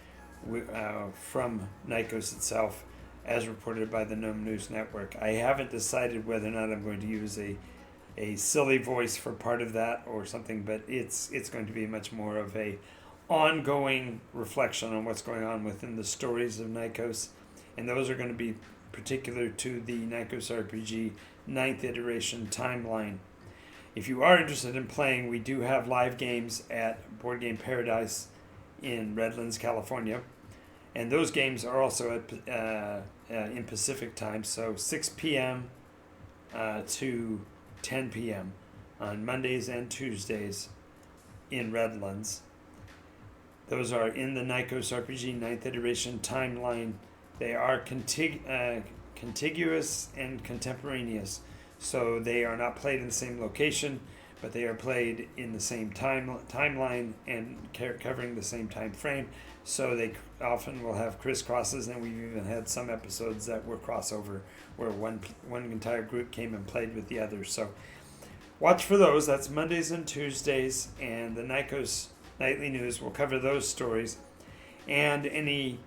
Speaker 1: from Nikos itself, as reported by the Gnome News Network. I haven't decided whether or not I'm going to use a silly voice for part of that or something, but it's going to be much more of a ongoing reflection on what's going on within the stories of Nikos, and those are going to be particular to the Nikos RPG 9th iteration timeline. If you are interested in playing, we do have live games at Board Game Paradise in Redlands, California, and those games are also at in Pacific time, so 6 p.m. To 10 p.m. on Mondays and Tuesdays in Redlands. Those are in the Nikos RPG 9th iteration timeline. They are contiguous and contemporaneous, so they are not played in the same location, but they are played in the same timeline and covering the same time frame. So they often will have crisscrosses, and we've even had some episodes that were crossover, where one entire group came and played with the others. So watch for those. That's Mondays and Tuesdays, and the Nikos Nightly News will cover those stories and any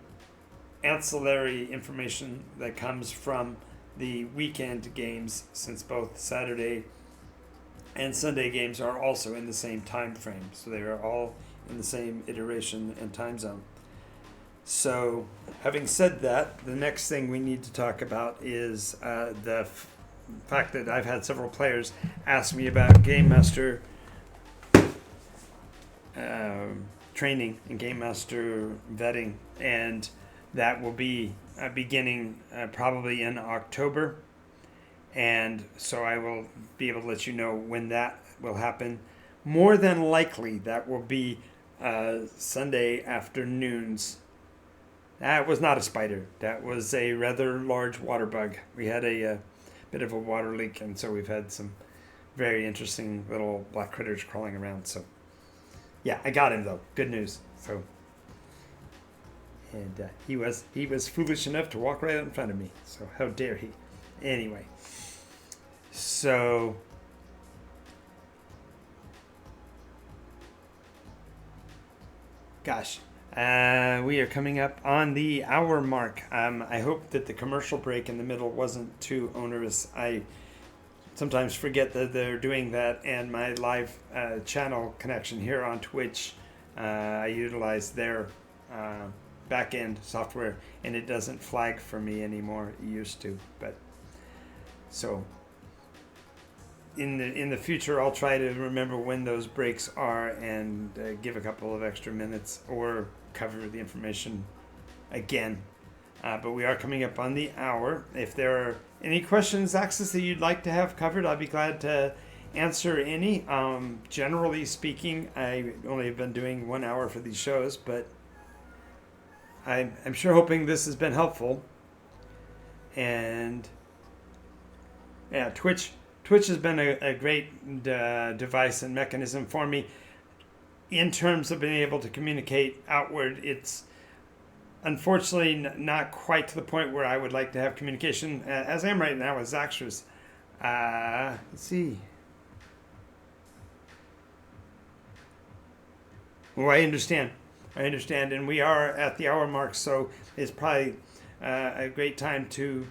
Speaker 1: ancillary information that comes from the weekend games, since both Saturday and Sunday games are also in the same time frame. So they are all in the same iteration and time zone. So, having said that, the next thing we need to talk about is the fact that I've had several players ask me about Game Master training and Game Master vetting, and that will be beginning probably in October. And so I will be able to let you know when that will happen. More than likely, that will be Sunday afternoons. That was not a spider. That was a rather large water bug. We had a bit of a water leak, and so we've had some very interesting little black critters crawling around. So, yeah, I got him though. Good news. So, and he was foolish enough to walk right out in front of me. So how dare he? Anyway, so. Gosh, we are coming up on the hour mark. I hope that the commercial break in the middle wasn't too onerous. I sometimes forget that they're doing that, and my live channel connection here on Twitch, I utilize their back-end software, and it doesn't flag for me anymore. It used to, but so. In the future, I'll try to remember when those breaks are and give a couple of extra minutes or cover the information again. But we are coming up on the hour. If there are any questions, Axis, that you'd like to have covered, I'll be glad to answer any. Generally speaking, I only have been doing 1 hour for these shows, but I'm sure hoping this has been helpful. And yeah, Twitch has been a great device and mechanism for me in terms of being able to communicate outward. It's unfortunately not quite to the point where I would like to have communication as I am right now as Axis. Let's see. Oh, I understand, and we are at the hour mark, so it's probably a great time to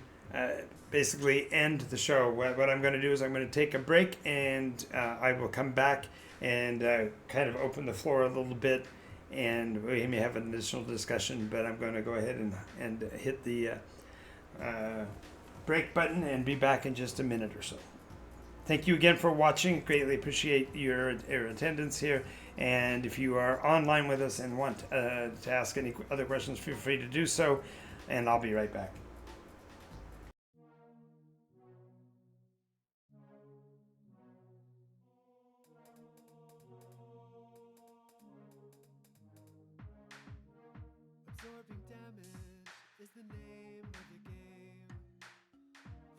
Speaker 1: basically end the show. What I'm going to do is I'm going to take a break, and I will come back and kind of open the floor a little bit, and we may have an additional discussion, but I'm going to go ahead and hit the break button and be back in just a minute or so. Thank you again for watching. Greatly appreciate your attendance here, And if you are online with us and want to ask any other questions, feel free to do so, and I'll be right back.
Speaker 2: Absorbing damage is the name of the game.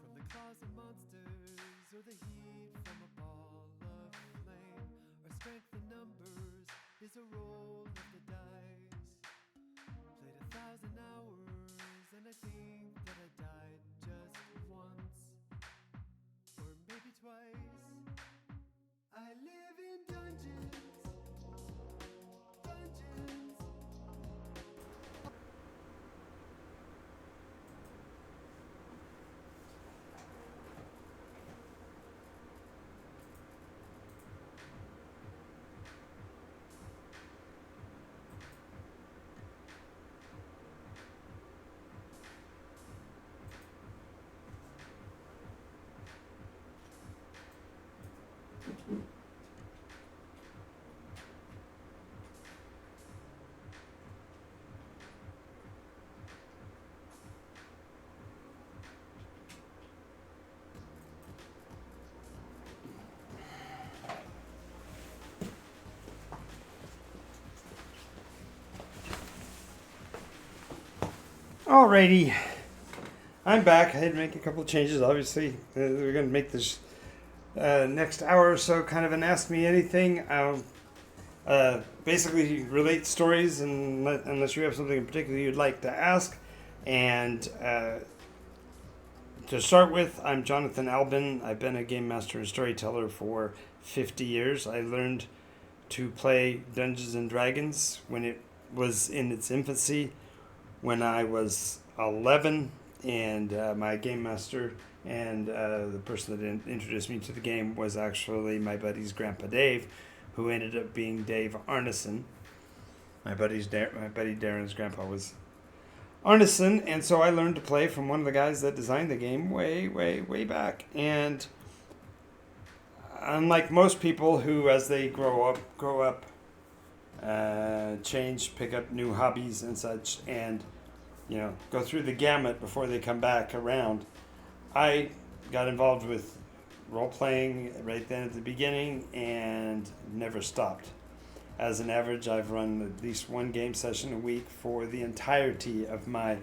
Speaker 2: From the claws of monsters or the heat from a ball of flame. Our strength in numbers is a roll of the dice. Played 1,000 hours and I think that I died just once. Or maybe twice. I live in dungeons. Dungeons.
Speaker 1: Alrighty, I'm back. I had to make a couple of changes, obviously. We're going to make this next hour or so kind of an Ask Me Anything. Basically, relate stories unless you have something in particular you'd like to ask. And to start with, I'm Jonathan Albin. I've been a game master and storyteller for 50 years. I learned to play Dungeons and Dragons when it was in its infancy, when I was 11, and my game master and the person that introduced me to the game was actually my buddy's grandpa Dave, who ended up being Dave Arneson. My buddy Darren's grandpa was Arneson, and so I learned to play from one of the guys that designed the game way back. And unlike most people who, as they grow up, change, pick up new hobbies and such, and go through the gamut before they come back around, I got involved with role playing right then at the beginning and never stopped. As an average, I've run at least one game session a week for the entirety of my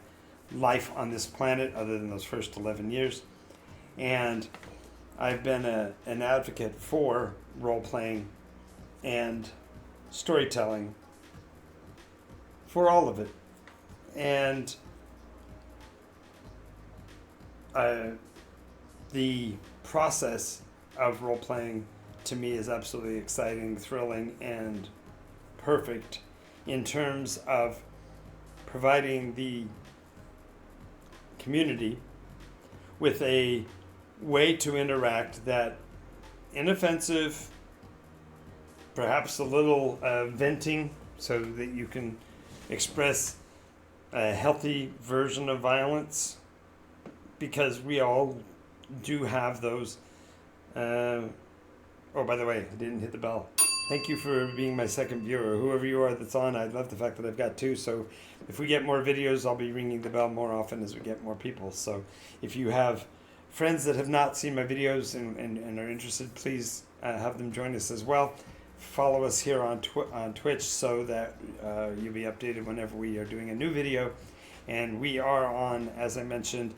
Speaker 1: life on this planet, other than those first 11 years. And I've been an advocate for role playing and storytelling for all of it. And the process of role playing to me is absolutely exciting, thrilling, and perfect in terms of providing the community with a way to interact that inoffensive, perhaps a little venting so that you can express a healthy version of violence, because we all do have those. Oh, by the way, I didn't hit the bell. Thank you for being my second viewer. Whoever you are that's on, I love the fact that I've got two. So if we get more videos, I'll be ringing the bell more often as we get more people. So if you have friends that have not seen my videos and are interested, please have them join us as well. Follow us here on Twitch so that you'll be updated whenever we are doing a new video. And we are on, as I mentioned,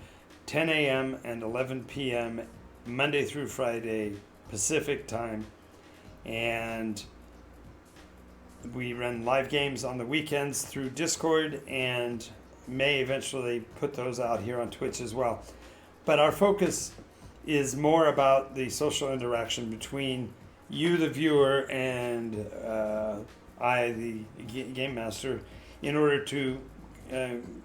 Speaker 1: 10 a.m. and 11 p.m. Monday through Friday Pacific time. And we run live games on the weekends through Discord and may eventually put those out here on Twitch as well. But our focus is more about the social interaction between you, the viewer, and I, the game master, in order to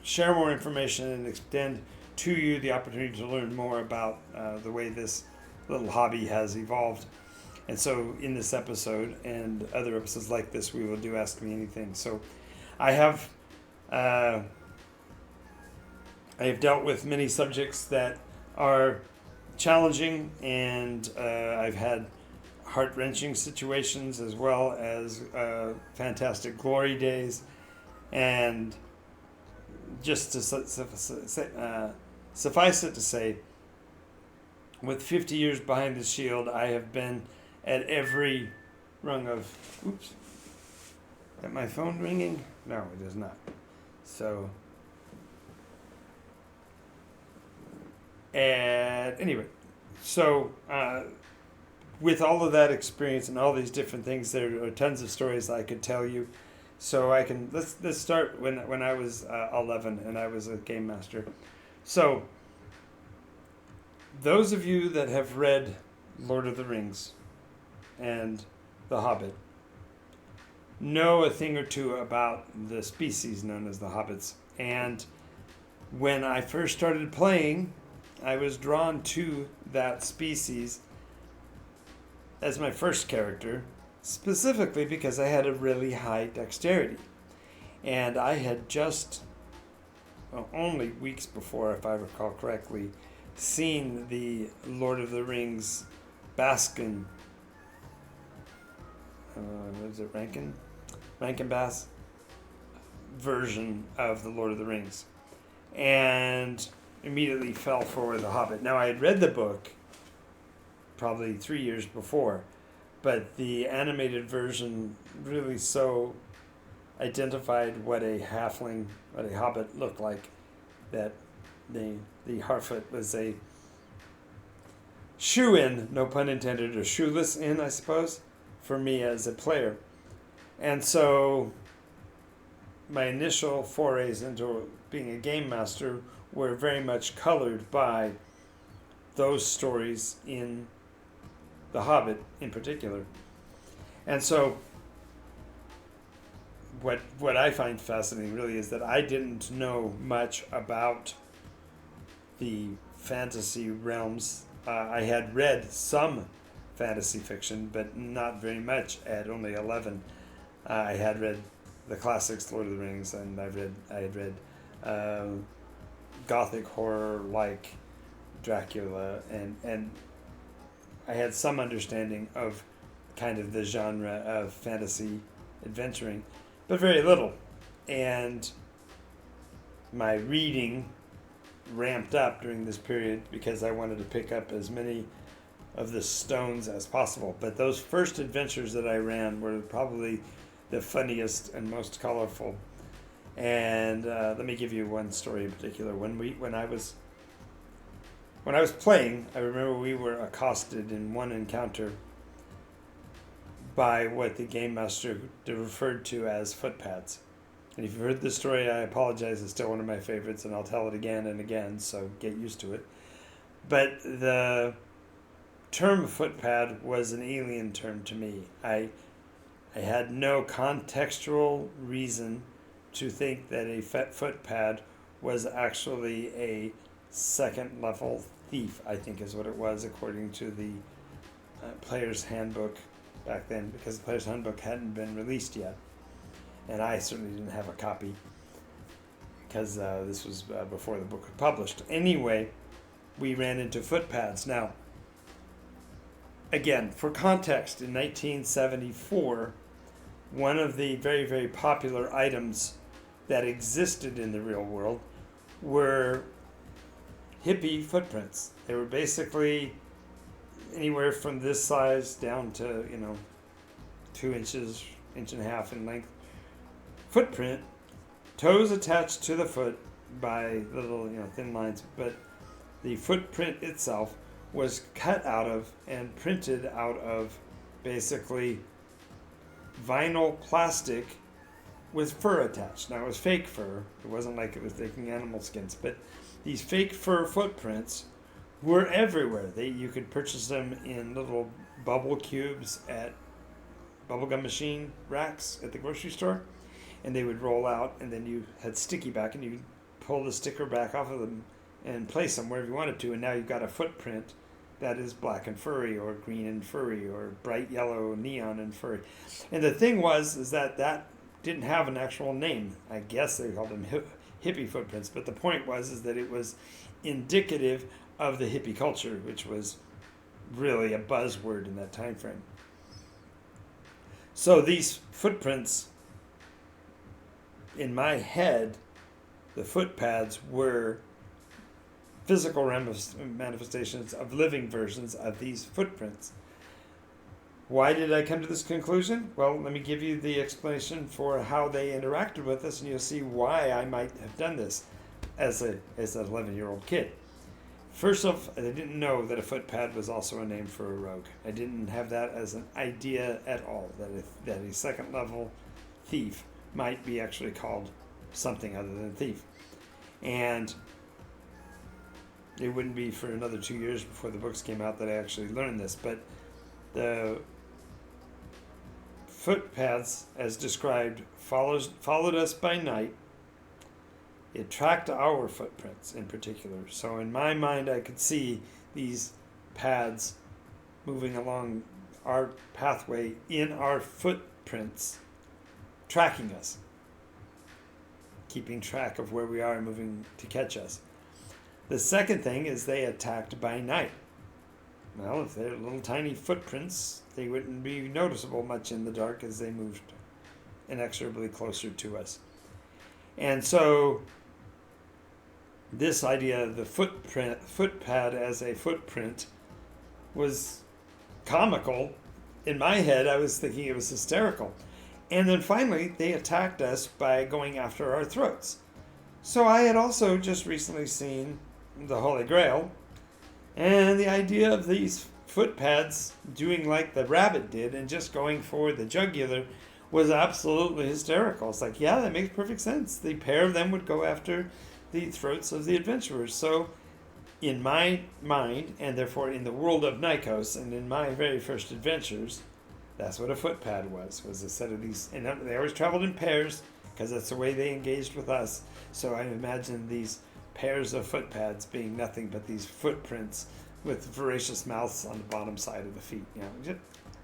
Speaker 1: share more information and extend to you the opportunity to learn more about the way this little hobby has evolved. And so in this episode and other episodes like this, we will do Ask Me Anything. So I have dealt with many subjects that are challenging, and I've had heart-wrenching situations as well as fantastic glory days. And just to suffice it to say, with 50 years behind the shield, I have been at every rung of... Oops. Is my phone ringing? No, it is not. So... anyway, so with all of that experience and all these different things, there are tons of stories I could tell you. So I can let's start when I was 11 and I was a game master. So those of you that have read Lord of the Rings and The Hobbit know a thing or two about the species known as the hobbits. And when I first started playing, I was drawn to that species as my first character, specifically because I had a really high dexterity. And I had just, only weeks before, if I recall correctly, seen the Lord of the Rings Baskin, what is it, Rankin Bass version of the Lord of the Rings. And immediately fell for The Hobbit. Now, I had read the book probably 3 years before, but the animated version really so identified what a halfling, what a hobbit looked like, that the Harfoot was a shoe-in, no pun intended, or shoeless in, I suppose, for me as a player. And so my initial forays into being a game master were very much colored by those stories in The Hobbit in particular. And so what I find fascinating really is that I didn't know much about the fantasy realms. I had read some fantasy fiction, but not very much at only 11. I had read the classics, Lord of the Rings, and I had read Gothic horror like Dracula, and I had some understanding of kind of the genre of fantasy adventuring, but very little. And my reading ramped up during this period because I wanted to pick up as many of the stones as possible. But those first adventures that I ran were probably the funniest and most colorful. And let me give you one story in particular. When I was playing, I remember we were accosted in one encounter by what the game master referred to as footpads. And if you've heard this story, I apologize. It's still one of my favorites, and I'll tell it again and again, so get used to it. But the term footpad was an alien term to me. I had no contextual reason to think that a footpad was actually a second level thief, I think is what it was, according to the player's handbook back then, because the player's handbook hadn't been released yet. And I certainly didn't have a copy, because this was before the book was published. Anyway, we ran into footpads. Now, again, for context, in 1974, one of the very, very popular items that existed in the real world were hippie footprints. They were basically anywhere from this size down to, 2 inches, inch and a half in length footprint, toes attached to the foot by little, thin lines, but the footprint itself was cut out of and printed out of basically vinyl plastic with fur attached. Now, it was fake fur. It wasn't like it was taking animal skins, but these fake fur footprints were everywhere. You could purchase them in little bubble cubes at bubblegum machine racks at the grocery store, and they would roll out, and then you had sticky back, and you pull the sticker back off of them and place them wherever you wanted to, and now you've got a footprint that is black and furry, or green and furry, or bright yellow, neon and furry. And the thing is that didn't have an actual name. I guess they called them hippie footprints, but the point is that it was indicative of the hippie culture, which was really a buzzword in that time frame. So these footprints, in my head, the footpads were physical manifestations of living versions of these footprints. Why did I come to this conclusion? Well, let me give you the explanation for how they interacted with us, and you'll see why I might have done this as an 11-year-old kid. First off, I didn't know that a footpad was also a name for a rogue. I didn't have that as an idea at all, that a second level thief might be actually called something other than thief. And it wouldn't be for another 2 years before the books came out that I actually learned this, but the footpaths, as described, followed us by night. It tracked our footprints in particular. So in my mind, I could see these pads moving along our pathway in our footprints, tracking us, keeping track of where we are, moving to catch us. The second thing is they attacked by night. Well, if they're little tiny footprints, they wouldn't be noticeable much in the dark as they moved inexorably closer to us. And so this idea of the footpad as a footprint was comical. In my head, I was thinking it was hysterical. And then finally, they attacked us by going after our throats. So I had also just recently seen the Holy Grail, and the idea of these footpads doing like the rabbit did and just going for the jugular was absolutely hysterical. It's like, yeah, that makes perfect sense. The pair of them would go after the throats of the adventurers. So in my mind, and therefore in the world of Nikos, and in my very first adventures, that's what a footpad was a set of these, and they always traveled in pairs because that's the way they engaged with us. So I imagine these pairs of footpads being nothing but these footprints with voracious mouths on the bottom side of the feet.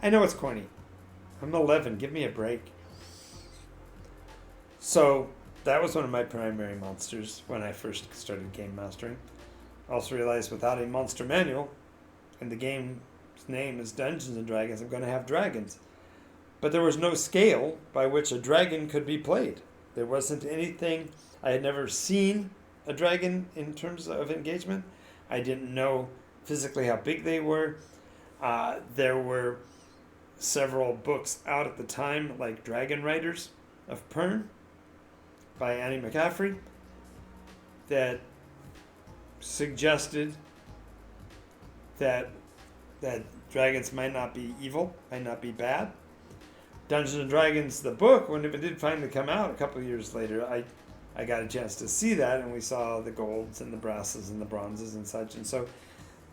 Speaker 1: I know it's corny. I'm 11. Give me a break. So that was one of my primary monsters when I first started game mastering. I also realized without a monster manual, and the game's name is Dungeons and Dragons, I'm going to have dragons. But there was no scale by which a dragon could be played. There wasn't anything. I had never seen a dragon in terms of engagement. I didn't know physically how big they were. There were several books out at the time, like Dragon Riders of Pern by Annie McCaffrey, that suggested that dragons might not be evil, might not be bad. Dungeons and Dragons, the book, when it did finally come out a couple of years later, I got a chance to see that, and we saw the golds and the brasses and the bronzes and such, and so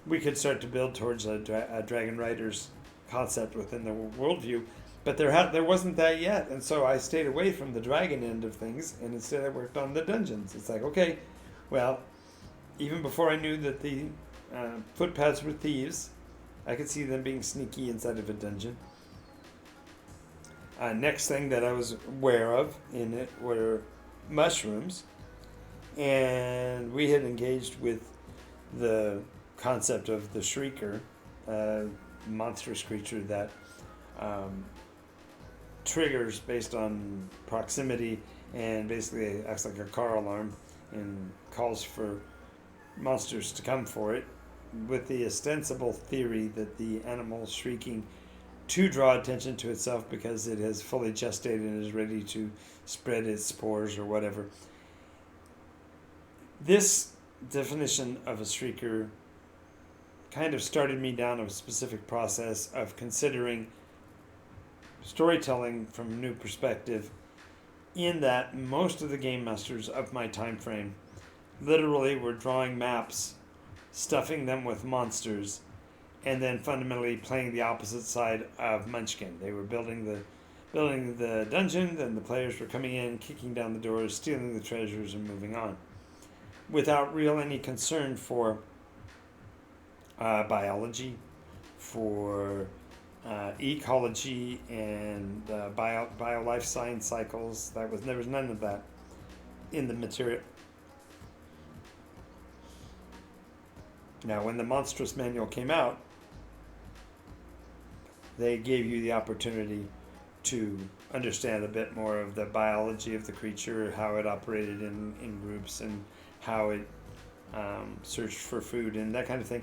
Speaker 1: we could start to build towards a Dragon Riders concept within the worldview, but there wasn't that yet, and so I stayed away from the dragon end of things, and instead I worked on the dungeons. It's like, okay, well, even before I knew that the footpads were thieves, I could see them being sneaky inside of a dungeon. Next thing that I was aware of in it were mushrooms, and we had engaged with the concept of the Shrieker, a monstrous creature that triggers based on proximity and basically acts like a car alarm and calls for monsters to come for it, with the ostensible theory that the animal shrieking to draw attention to itself because it has fully gestated and is ready to spread its spores or whatever. This definition of a shrieker kind of started me down a specific process of considering storytelling from a new perspective, in that most of the game masters of my time frame literally were drawing maps, stuffing them with monsters, and then fundamentally playing the opposite side of Munchkin. They were building the dungeon, and the players were coming in, kicking down the doors, stealing the treasures, and moving on, without any concern for biology, for ecology, and bio life science cycles. There was none of that in the material. Now, when the Monstrous Manual came out, they gave you the opportunity to understand a bit more of the biology of the creature, how it operated in groups, and how it searched for food and that kind of thing.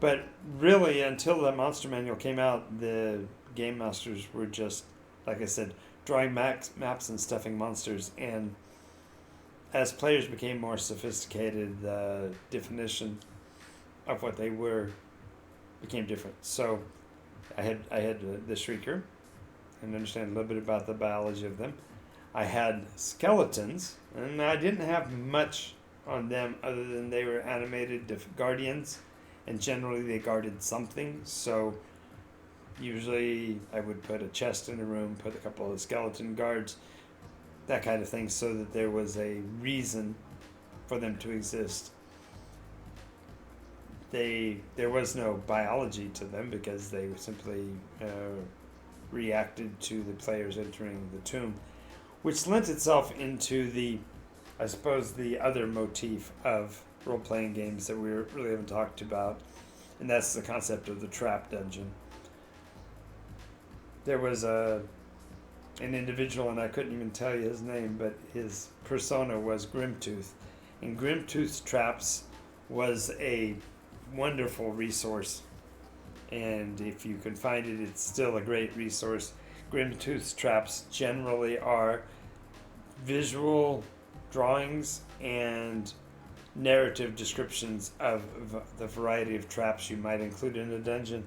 Speaker 1: But really, until the Monster Manual came out, the game masters were just, like I said, drawing maps and stuffing monsters. And as players became more sophisticated, the definition of what they were became different. So I had the Shrieker, and understand a little bit about the biology of them. I had skeletons, and I didn't have much on them other than they were animated guardians, and generally they guarded something. So usually I would put a chest in a room, put a couple of skeleton guards, that kind of thing, so that there was a reason for them to exist. There was no biology to them because they simply reacted to the players entering the tomb, which lent itself into I suppose, the other motif of role-playing games that we really haven't talked about, and that's the concept of the trap dungeon. There was an individual, and I couldn't even tell you his name, but his persona was Grimtooth, and Grimtooth's traps was a wonderful resource, and if you can find it, it's still a great resource. Grimtooth's traps generally are visual drawings and narrative descriptions of the variety of traps you might include in a dungeon,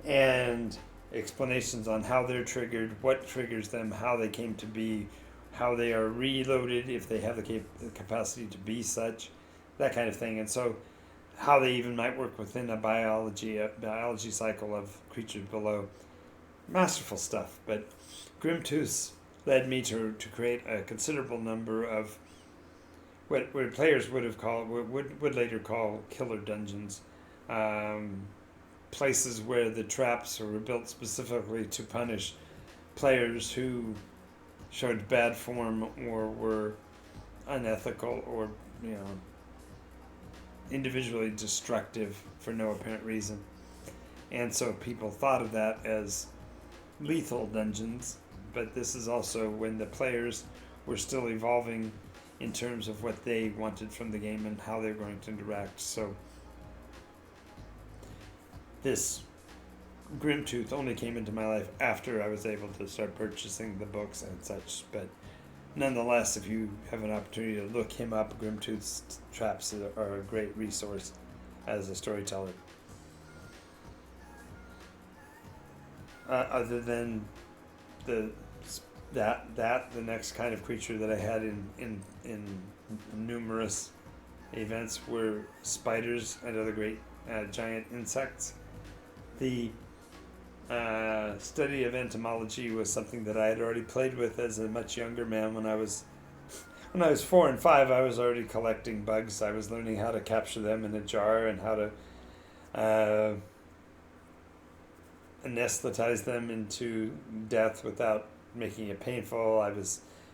Speaker 1: and explanations on how they're triggered, what triggers them, how they came to be, how they are reloaded if they have the capacity to be such, that kind of thing. And so how they even might work within a biology cycle of creatures below. Masterful stuff. But Grimtooth led me to create a considerable number of what players would later call killer dungeons, places where the traps were built specifically to punish players who showed bad form or were unethical or individually destructive for no apparent reason. And so people thought of that as lethal dungeons, but this is also when the players were still evolving in terms of what they wanted from the game and how they're going to interact. So this Grimtooth only came into my life after I was able to start purchasing the books and such, but nonetheless, if you have an opportunity to look him up, Grimtooth's traps are a great resource as a storyteller. Other than the next kind of creature that I had in numerous events were spiders and other great giant insects. The study of entomology was something that I had already played with as a much younger man. When I was 4 and 5, I was already collecting bugs. I was learning how to capture them in a jar and how to anesthetize them into death without making it painful. It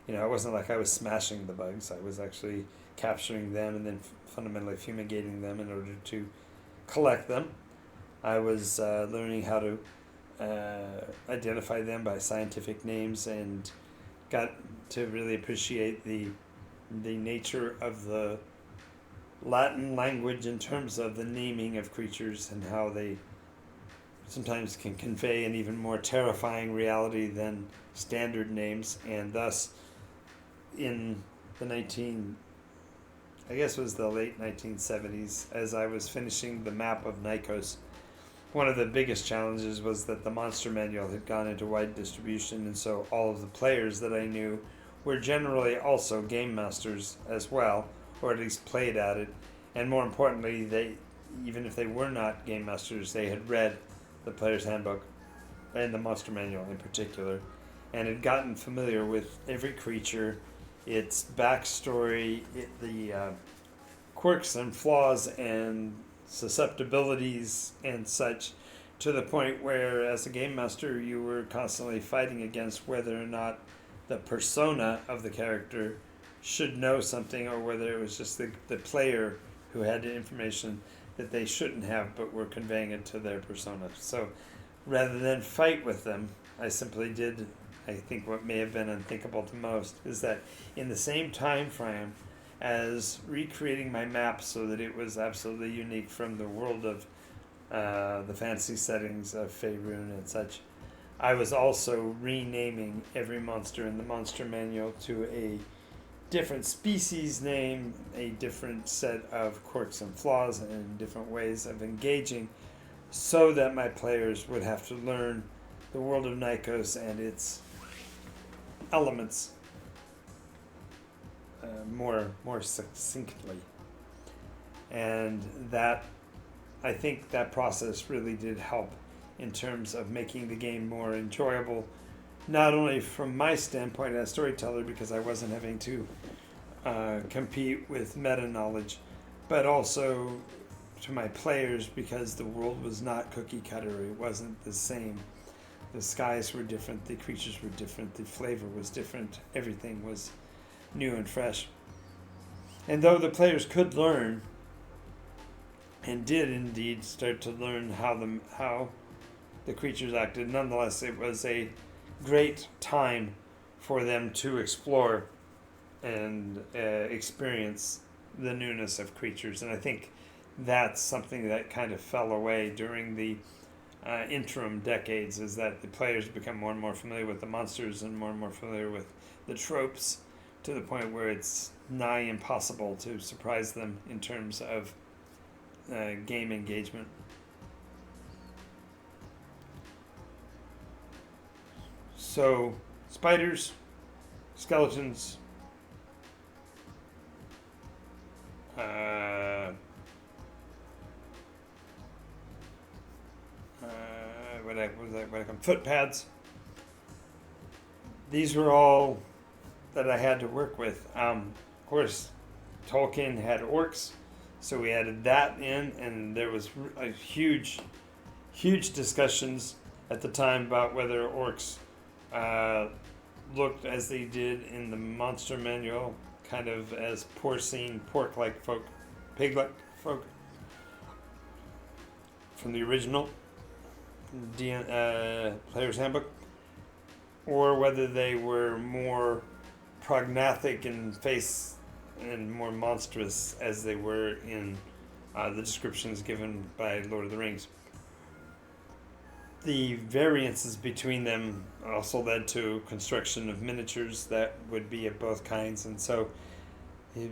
Speaker 1: wasn't like I was smashing the bugs. I was actually capturing them and then fundamentally fumigating them in order to collect them. I was learning how to identify them by scientific names and got to really appreciate the nature of the Latin language in terms of the naming of creatures and how they sometimes can convey an even more terrifying reality than standard names. And thus, in the late 1970s, as I was finishing the map of Nikos, one of the biggest challenges was that the Monster Manual had gone into wide distribution, and so all of the players that I knew were generally also game masters as well, or at least played at it. And more importantly, even if they were not game masters, they had read the Player's Handbook and the Monster Manual in particular, and had gotten familiar with every creature, its backstory, the quirks and flaws and susceptibilities and such, to the point where as a game master you were constantly fighting against whether or not the persona of the character should know something, or whether it was just the player who had the information that they shouldn't have but were conveying it to their persona. So rather than fight with them, I simply did I think what may have been unthinkable to most is that in the same time frame as recreating my map so that it was absolutely unique from the world of the fantasy settings of Faerun and such, I was also renaming every monster in the monster manual to a different species name, a different set of quirks and flaws, and different ways of engaging, so that my players would have to learn the world of Nikos and its elements more succinctly. And that, I think that process really did help in terms of making the game more enjoyable, not only from my standpoint as storyteller, because I wasn't having to compete with meta knowledge, but also to my players, because the world was not cookie cutter. It wasn't the same. The skies were different, the creatures were different, the flavor was different, everything was new and fresh. And though the players could learn, and did indeed start to learn how the creatures acted, nonetheless it was a great time for them to explore and experience the newness of creatures. And I think that's something that kind of fell away during the interim decades, is that the players become more and more familiar with the monsters and more familiar with the tropes, to the point where it's nigh impossible to surprise them in terms of game engagement. So, spiders, skeletons, what I call foot pads. These were all that I had to work with. Of course, Tolkien had orcs, so we added that in, and there was a huge discussions at the time about whether orcs looked as they did in the monster manual, kind of as porcine, pork-like folk, pig-like folk from the original Player's Handbook, or whether they were more prognathic in face and more monstrous as they were in the descriptions given by Lord of the Rings. The variances between them also led to construction of miniatures that would be of both kinds, and so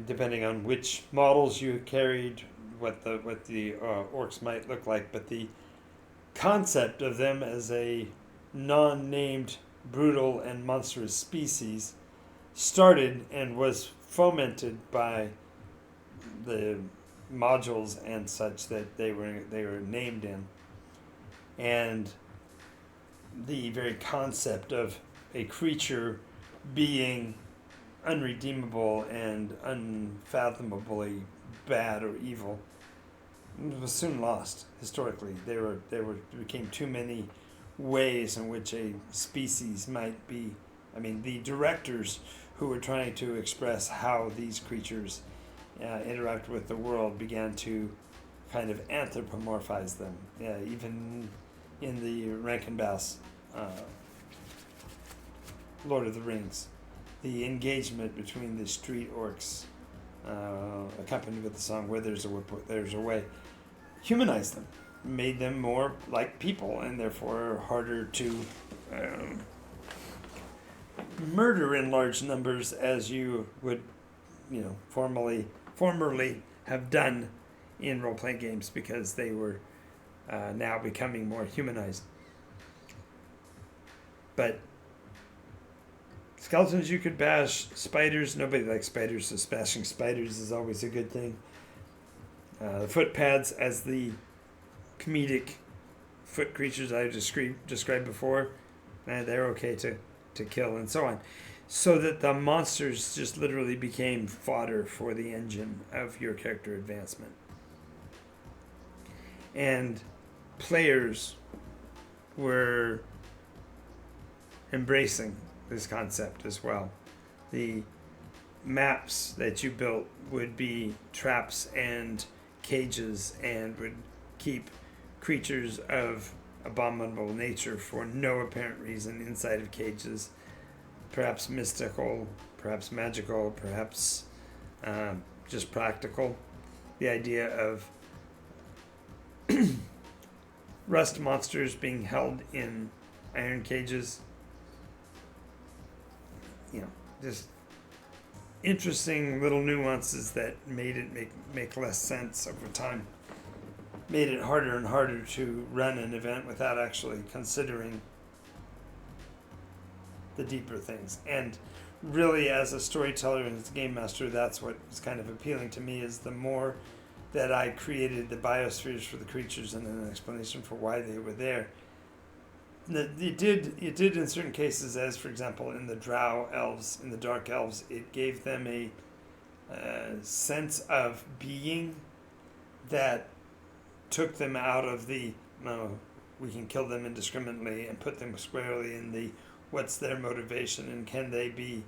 Speaker 1: depending on which models you carried, what the orcs might look like, but the concept of them as a non-named, brutal, and monstrous species started and was fomented by the modules and such that they were named in, and the very concept of a creature being unredeemable and unfathomably bad or evil was soon lost historically. There became too many ways in which a species might be. I mean, the directors who were trying to express how these creatures interact with the world began to kind of anthropomorphize them, even in the Rankin Bass Lord of the Rings. The engagement between the street orcs, accompanied with the song "Where There's a Way," humanized them, made them more like people, and therefore harder to murder in large numbers as you would, formerly have done in role-playing games, because they were now becoming more humanized. But skeletons you could bash. Spiders, nobody likes spiders, so bashing spiders is always a good thing. The foot pads as the comedic foot creatures I described before, they're okay to kill, and so on. So that the monsters just literally became fodder for the engine of your character advancement. And players were embracing this concept as well. The maps that you built would be traps and cages, and would keep creatures of abominable nature for no apparent reason inside of cages, perhaps mystical, perhaps magical, perhaps just practical. The idea of rust monsters being held in iron cages. Just interesting little nuances that made it make less sense over time. Made it harder and harder to run an event without actually considering the deeper things. And really, as a storyteller and as a game master, that's what was kind of appealing to me, is the more that I created the biospheres for the creatures and an explanation for why they were there. It did in certain cases, as for example in the Drow elves, in the Dark Elves, it gave them a sense of being that took them out of the, no, we can kill them indiscriminately, and put them squarely in the what's their motivation and can they be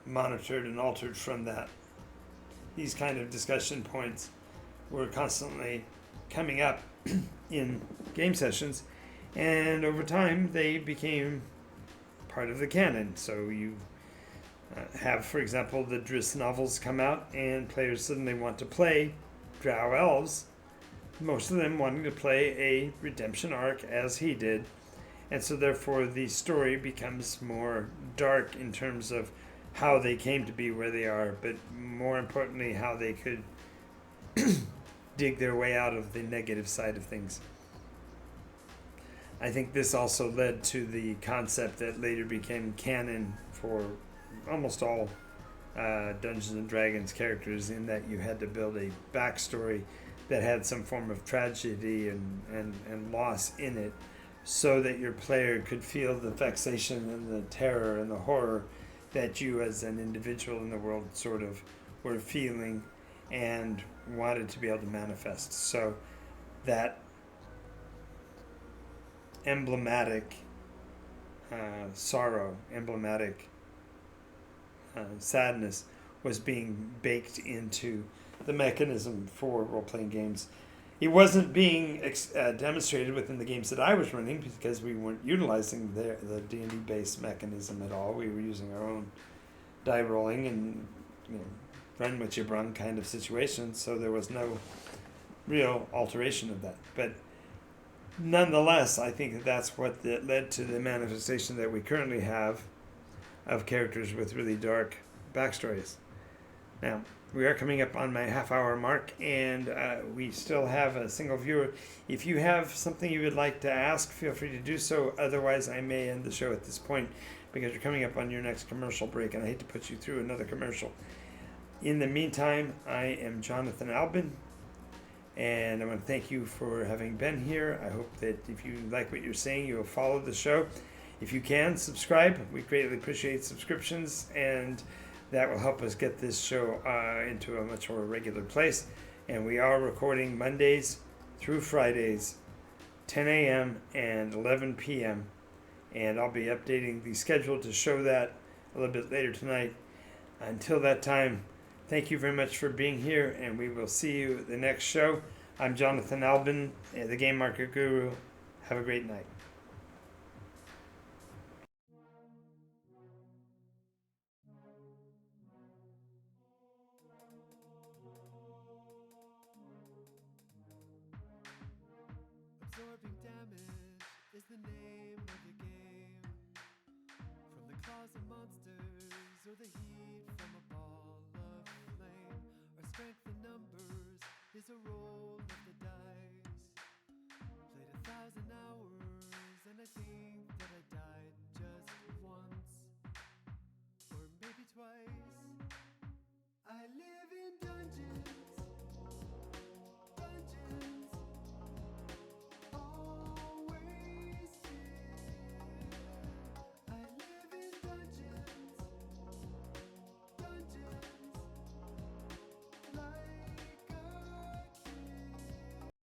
Speaker 1: monitored and altered from that. These kind of discussion points were constantly coming up in game sessions, and over time they became part of the canon. So you have, for example, the Driss novels come out and players suddenly want to play Drow elves, most of them wanting to play a redemption arc as he did. And so therefore the story becomes more dark in terms of how they came to be where they are, but more importantly how they could dig their way out of the negative side of things. I think this also led to the concept that later became canon for almost all Dungeons and Dragons characters, in that you had to build a backstory that had some form of tragedy and loss in it, so that your player could feel the vexation and the terror and the horror that you as an individual in the world sort of were feeling and wanted to be able to manifest. So that emblematic sorrow, emblematic sadness was being baked into the mechanism for role-playing games. It wasn't being demonstrated within the games that I was running because we weren't utilizing the D&D based mechanism at all. We were using our own die rolling and run what you brung kind of situation, so there was no real alteration of that. But nonetheless, I think that that's what led to the manifestation that we currently have of characters with really dark backstories. Now, we are coming up on my half-hour mark, and we still have a single viewer. If you have something you would like to ask, feel free to do so. Otherwise, I may end the show at this point because you're coming up on your next commercial break, and I hate to put you through another commercial. In the meantime, I am Jonathan Albin, and I want to thank you for having been here. I hope that if you like what you're saying, you'll follow the show. If you can, subscribe. We greatly appreciate subscriptions, and that will help us get this show into a much more regular place. And we are recording Mondays through Fridays, 10 a.m. and 11 p.m. And I'll be updating the schedule to show that a little bit later tonight. Until that time, thank you very much for being here, and we will see you at the next show. I'm Jonathan Albin, the Game Market Guru. Have a great night.
Speaker 2: Absorbing damage is the name of the game. From the claws of monsters or the heat from a ball of flame. Our strength in numbers is a roll of the dice.